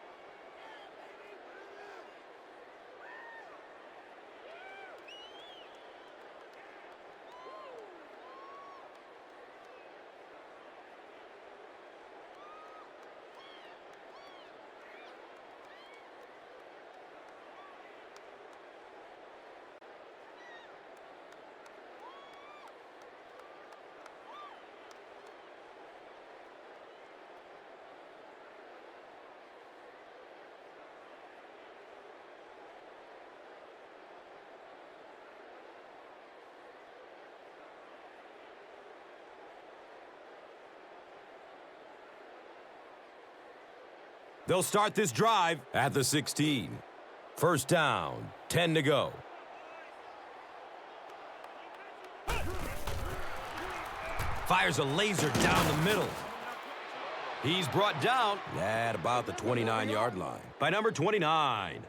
They'll start this drive at the 16. First down, 10 to go. Fires a laser down the middle. He's brought down at about the 29-yard line by number 29.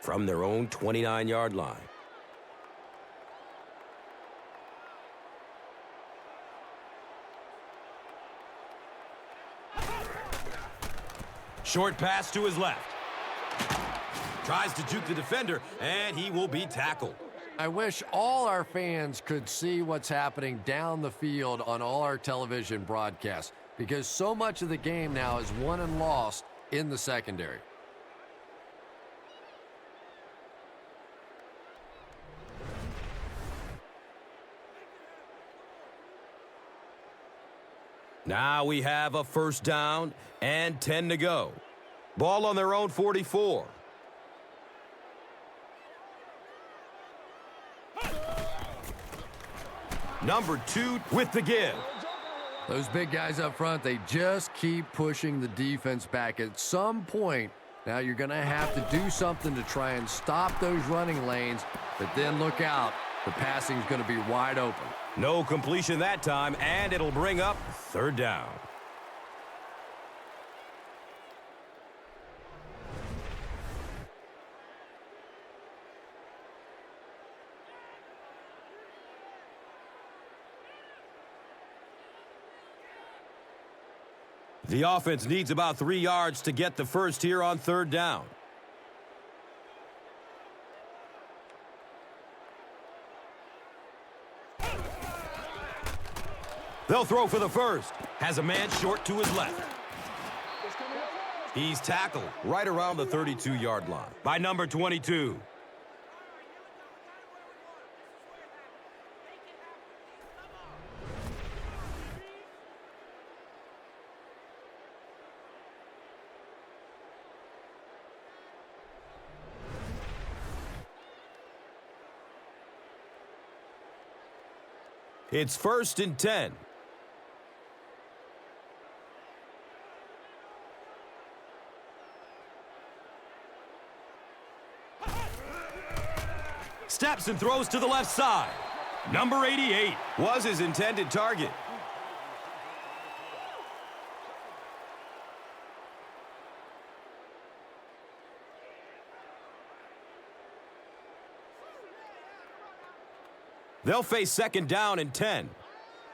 From their own 29-yard line. Short pass to his left. Tries to juke the defender, and he will be tackled. I wish all our fans could see what's happening down the field on all our television broadcasts, because so much of the game now is won and lost in the secondary. Now we have a first down and 10 to go. Ball on their own 44. Number 2 with the give. Those big guys up front, they just keep pushing the defense back. At some point, now you're going to have to do something to try and stop those running lanes, but then look out. The passing's going to be wide open. No completion that time, and it'll bring up third down. The offense needs about 3 yards to get the first here on third down. They'll throw for the first. Has a man short to his left. He's tackled right around the 32-yard line by number 22. It's 1st and 10. Steps and throws to the left side. Number 88 was his intended target. They'll face 2nd down and 10.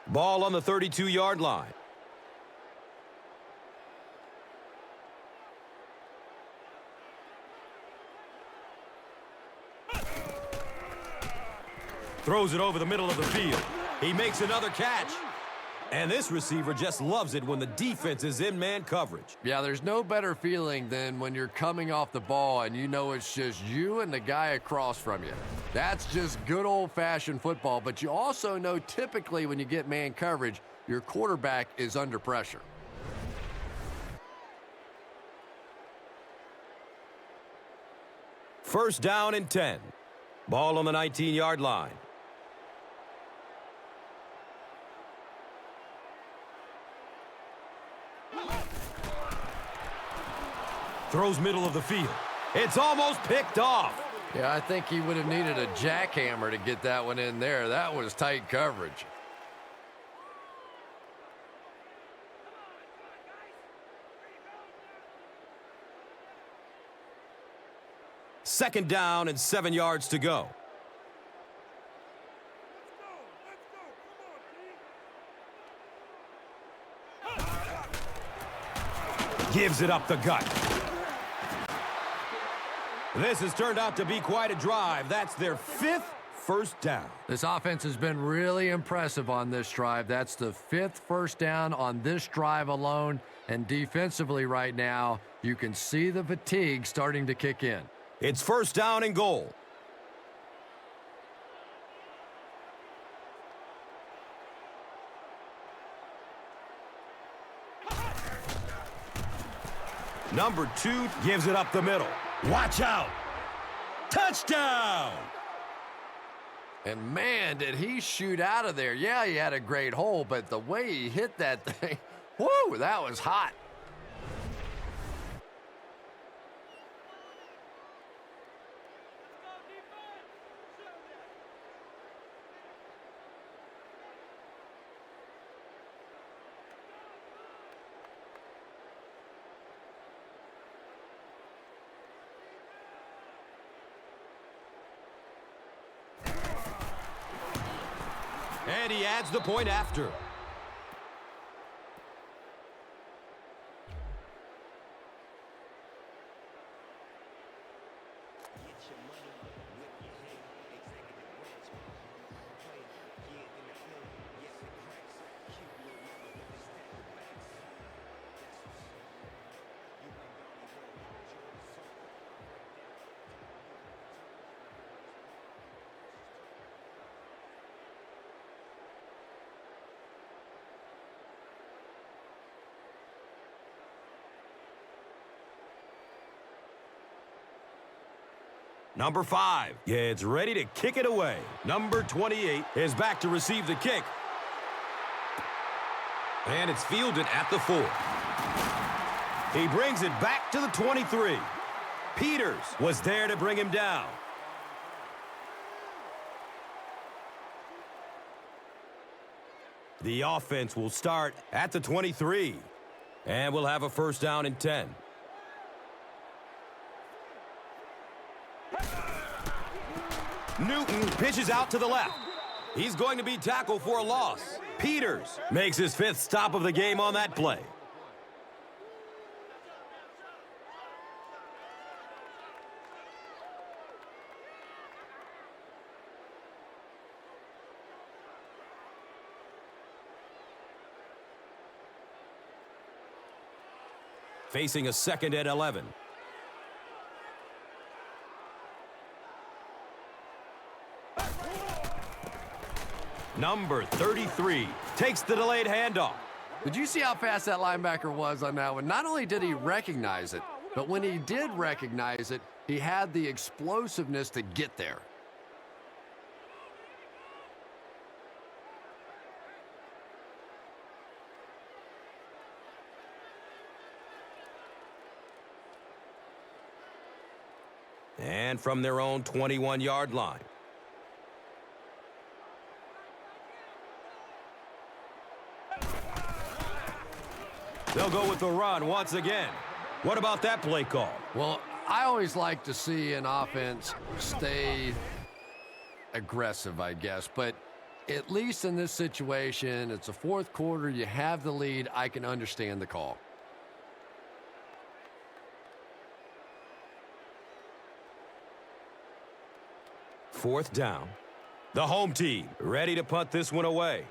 Ball on the 32-yard line. Throws it over the middle of the field. He makes another catch. And this receiver just loves it when the defense is in man coverage. Yeah, there's no better feeling than when you're coming off the ball and you know it's just you and the guy across from you. That's just good old-fashioned football, but you also know typically when you get man coverage, your quarterback is under pressure. First down and 10. Ball on the 19-yard line. Throws middle of the field. It's almost picked off. Yeah, I think he would have needed a jackhammer to get that one in there. That was tight coverage. Second down and 7 yards to go. Gives it up the gut. This has turned out to be quite a drive. That's their 5th first down. This offense has been really impressive on this drive. That's the 5th first down on this drive alone. And defensively right now, you can see the fatigue starting to kick in. It's first down and goal. Number 2 gives it up the middle. Watch out. Touchdown. And man, did he shoot out of there. Yeah, he had a great hole, but the way he hit that thing, whoo, that was hot. And he adds the point after. Number 5 gets ready to kick it away. Number 28 is back to receive the kick. And it's fielded at the 4. He brings it back to the 23. Peters was there to bring him down. The offense will start at the 23. And we'll have a first down and 10. Newton pitches out to the left. He's going to be tackled for a loss. Peters makes his 5th stop of the game on that play. Facing a 2nd and 11. Number 33 takes the delayed handoff. Did you see how fast that linebacker was on that one? Not only did he recognize it, but when he did recognize it, he had the explosiveness to get there. And from their own 21-yard line. They'll go with the run once again. What about that play call? Well, I always like to see an offense stay aggressive, I guess. But at least in this situation, it's a 4th quarter. You have the lead. I can understand the call. Fourth down. The home team ready to punt this one away.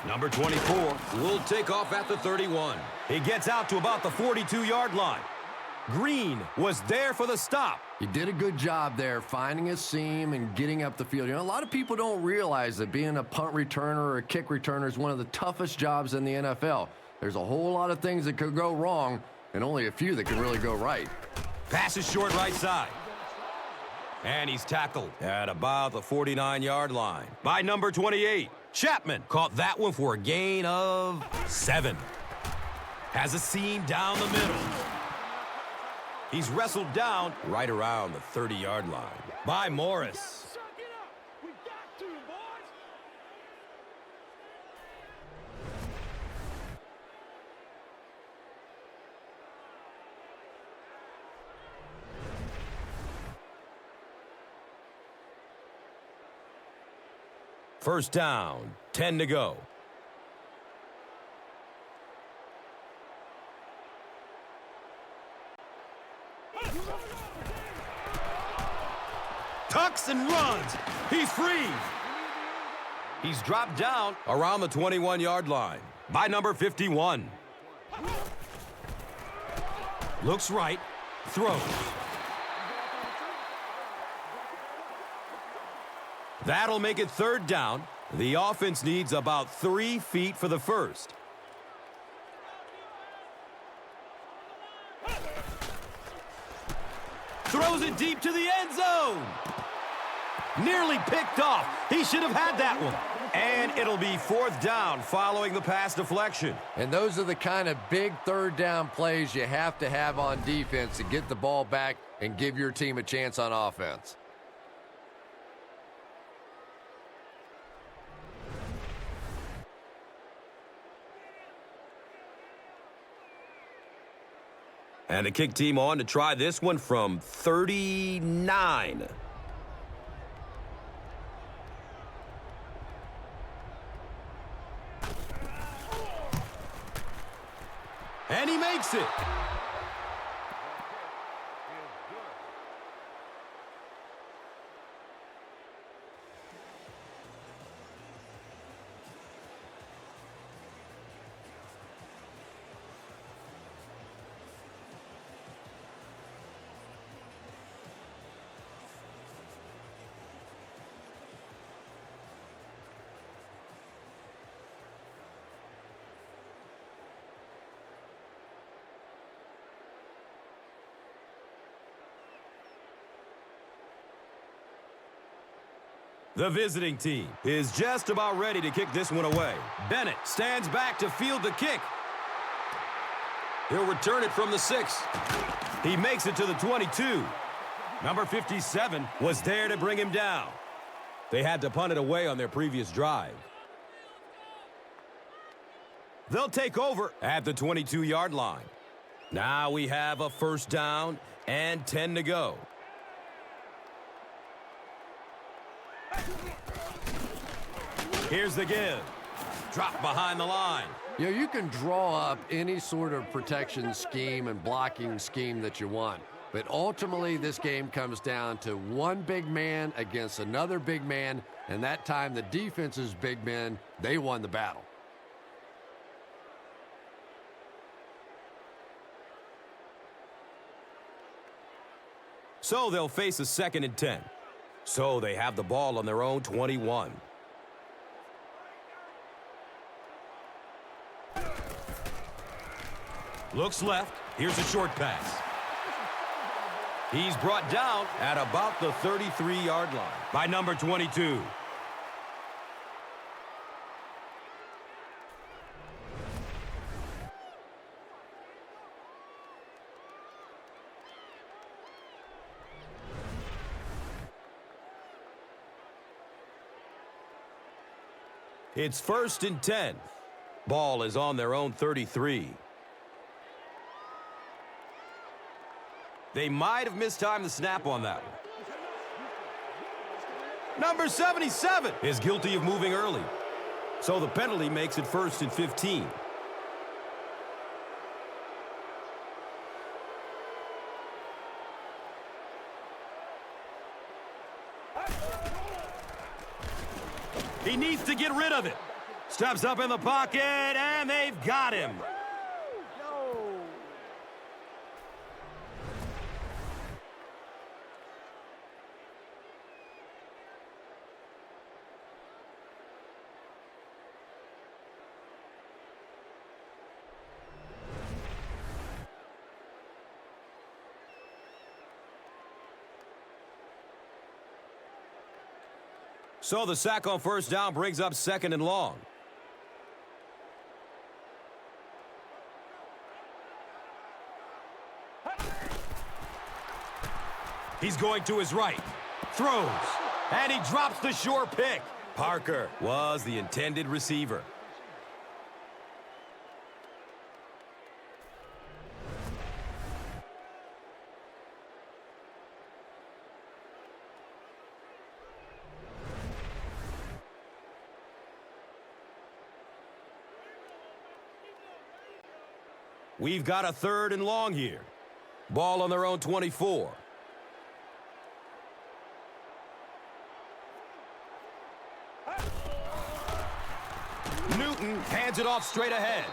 Number 24 will take off at the 31. He gets out to about the 42-yard line. Green was there for the stop. He did a good job there finding a seam and getting up the field. You know, a lot of people don't realize that being a punt returner or a kick returner is one of the toughest jobs in the NFL. There's a whole lot of things that could go wrong and only a few that can really go right. Pass is short right side. And he's tackled at about the 49-yard line by number 28. Chapman caught that one for a gain of 7. Has a seam down the middle. He's wrestled down right around the 30-yard line by Morris. Suck it up. We got to, boys. First down, 10 to go. Tucks and runs. He's free. He's dropped down around the 21-yard line by number 51. Looks right. Throws. That'll make it third down. The offense needs about 3 feet for the first. Throws it deep to the end zone. Nearly picked off. He should have had that one. And it'll be fourth down following the pass deflection. And those are the kind of big third down plays you have to have on defense to get the ball back and give your team a chance on offense. And the kick team on to try this one from 39. And he makes it. The visiting team is just about ready to kick this one away. Bennett stands back to field the kick. He'll return it from the 6. He makes it to the 22. Number 57 was there to bring him down. They had to punt it away on their previous drive. They'll take over at the 22-yard line. Now we have a first down and 10 to go. Here's the give. Drop behind the line. You know, you can draw up any sort of protection scheme and blocking scheme that you want. But ultimately, this game comes down to one big man against another big man. And that time, the defense's big men, they won the battle. So they'll face a 2nd and 10. So they have the ball on their own 21. Looks left. Here's a short pass. He's brought down at about the 33-yard line by number 22. It's 1st and 10. Ball is on their own 33. They might have mistimed the snap on that one. Number 77 is guilty of moving early. So the penalty makes it 1st and 15. He needs to get rid of it. Steps up in the pocket, and they've got him. So the sack on first down brings up 2nd and long. He's going to his right. Throws. And he drops the sure pick. Parker was the intended receiver. We've got a 3rd and long here. Ball on their own 24. Newton hands it off straight ahead.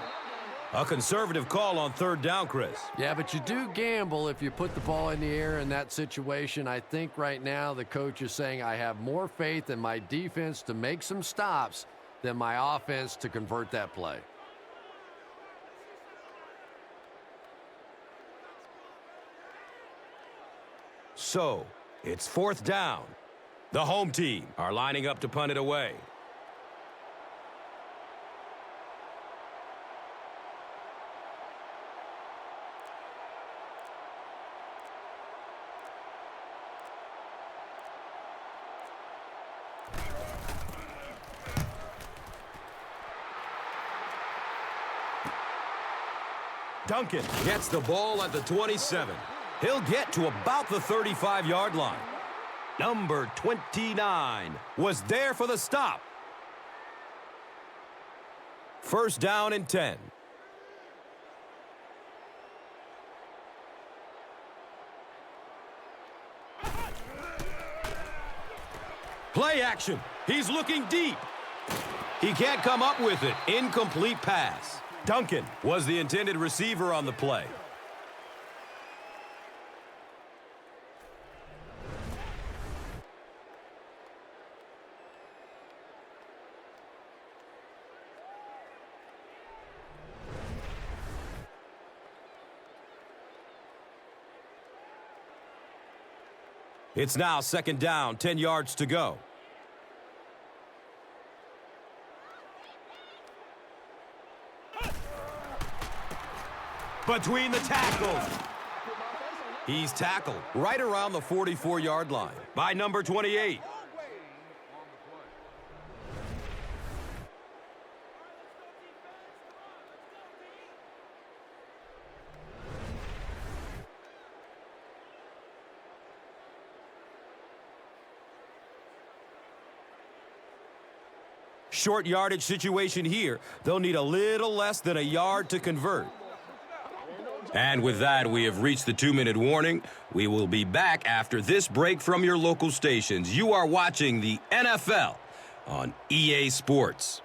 A conservative call on 3rd down, Chris. Yeah, but you do gamble if you put the ball in the air in that situation. I think right now the coach is saying I have more faith in my defense to make some stops than my offense to convert that play. So, it's 4th down. The home team are lining up to punt it away. Duncan gets the ball at the 27. He'll get to about the 35-yard line. Number 29 was there for the stop. 1st down and 10. Play action. He's looking deep. He can't come up with it. Incomplete pass. Duncan was the intended receiver on the play. It's now 2nd down, 10 yards to go. Between the tackles. He's tackled right around the 44-yard line by number 28. Short yardage situation here. They'll need a little less than a yard to convert. And with that, we have reached the 2-minute warning. We will be back after this break from your local stations. You are watching the NFL on EA Sports.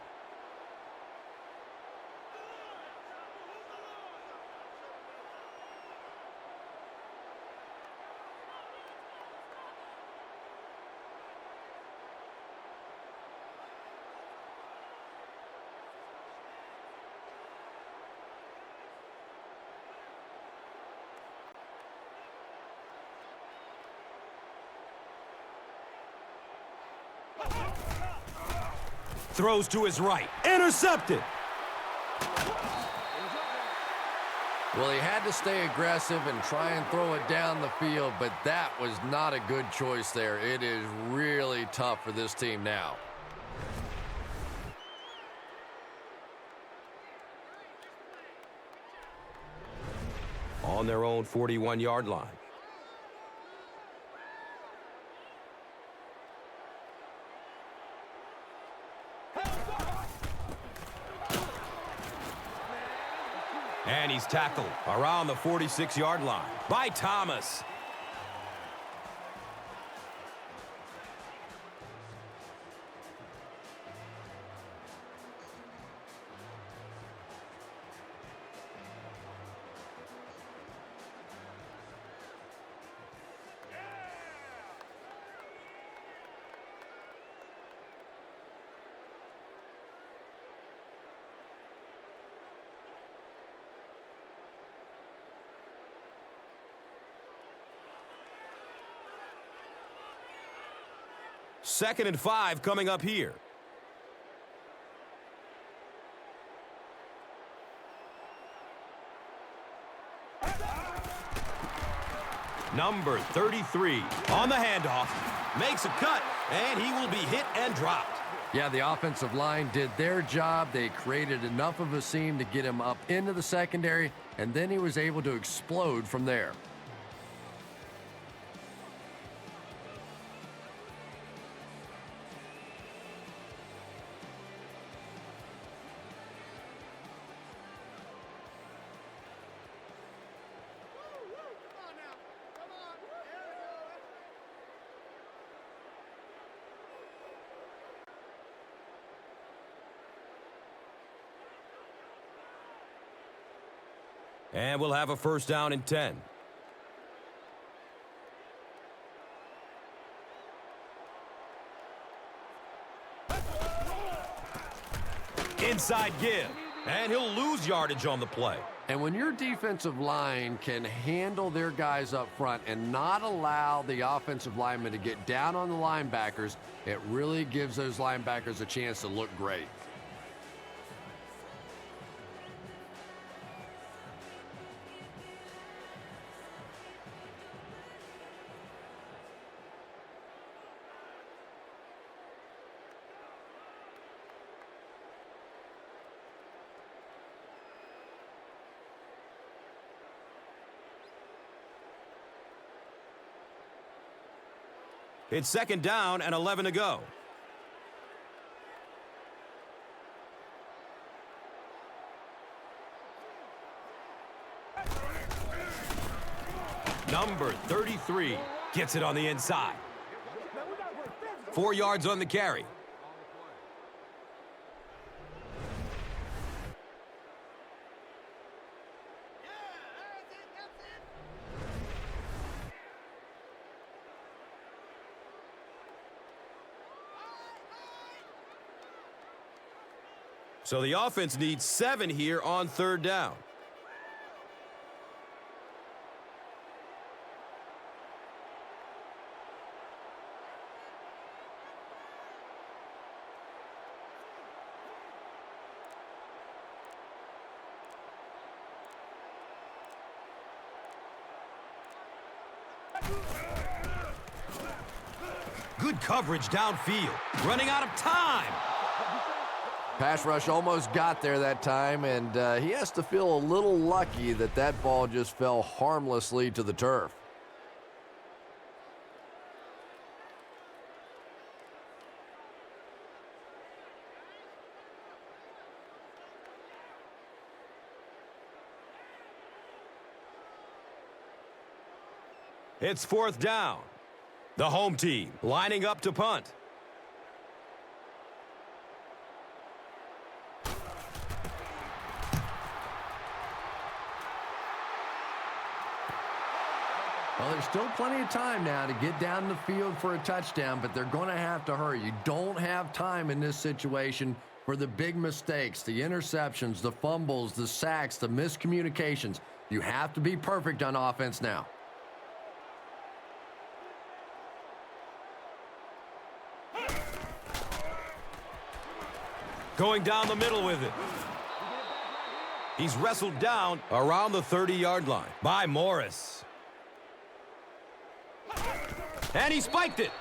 Throws to his right. Intercepted. Well, he had to stay aggressive and try and throw it down the field, but that was not a good choice there. It is really tough for this team now. On their own 41-yard line. And he's tackled around the 46-yard line by Thomas. Second and 5 coming up here. Number 33 on the handoff. Makes a cut, and he will be hit and dropped. Yeah, the offensive line did their job. They created enough of a seam to get him up into the secondary, and then he was able to explode from there. And we'll have a first down and 10. Inside give. And he'll lose yardage on the play. And when your defensive line can handle their guys up front and not allow the offensive linemen to get down on the linebackers, it really gives those linebackers a chance to look great. It's second down and 11 to go. Number 33 gets it on the inside. 4 yards on the carry. So the offense needs 7 here on third down. Good coverage downfield. Running out of time. Pass rush almost got there that time, and he has to feel a little lucky that that ball just fell harmlessly to the turf. It's 4th down. The home team lining up to punt. Well, there's still plenty of time now to get down the field for a touchdown, but they're going to have to hurry. You don't have time in this situation for the big mistakes, the interceptions, the fumbles, the sacks, the miscommunications. You have to be perfect on offense now. Going down the middle with it. He's wrestled down around the 30-yard line by Morris. And he spiked it.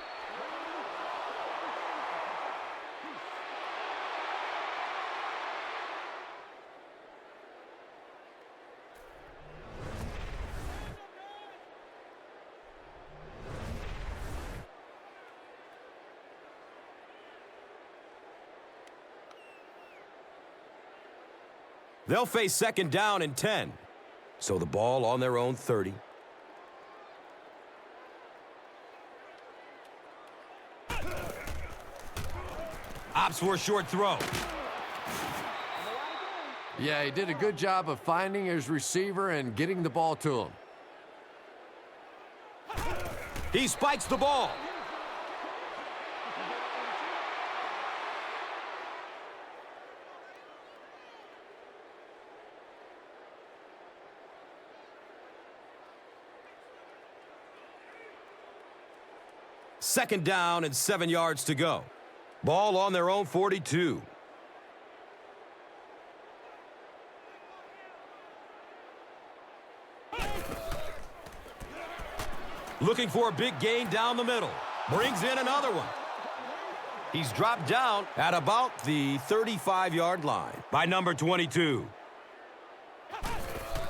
They'll face 2nd down and 10. So the ball on their own 30. Opts for a short throw. Yeah, he did a good job of finding his receiver and getting the ball to him. He spikes the ball. Second down and 7 yards to go. Ball on their own 42. Looking for a big gain down the middle. Brings in another one. He's dropped down at about the 35-yard line by number 22.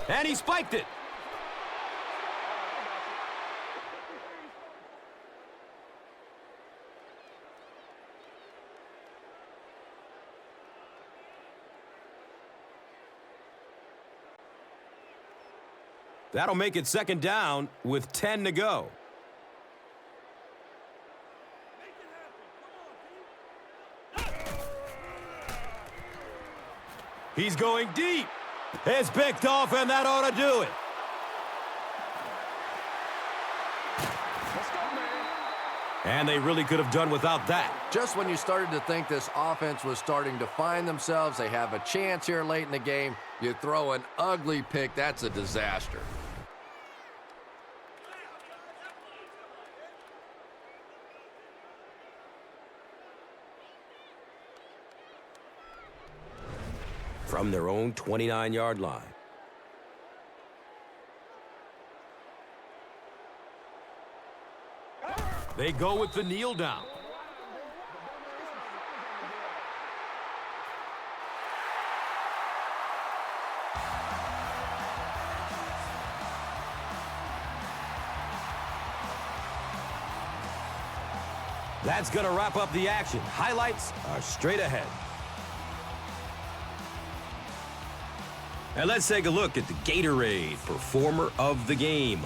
And he spiked it. That'll make it 2nd down with 10 to go. He's going deep. It's picked off, and that ought to do it. And they really could have done without that. Just when you started to think this offense was starting to find themselves, they have a chance here late in the game, you throw an ugly pick, that's a disaster. From their own 29-yard line. They go with the kneel down. That's going to wrap up the action. Highlights are straight ahead. And let's take a look at the Gatorade Performer of the Game.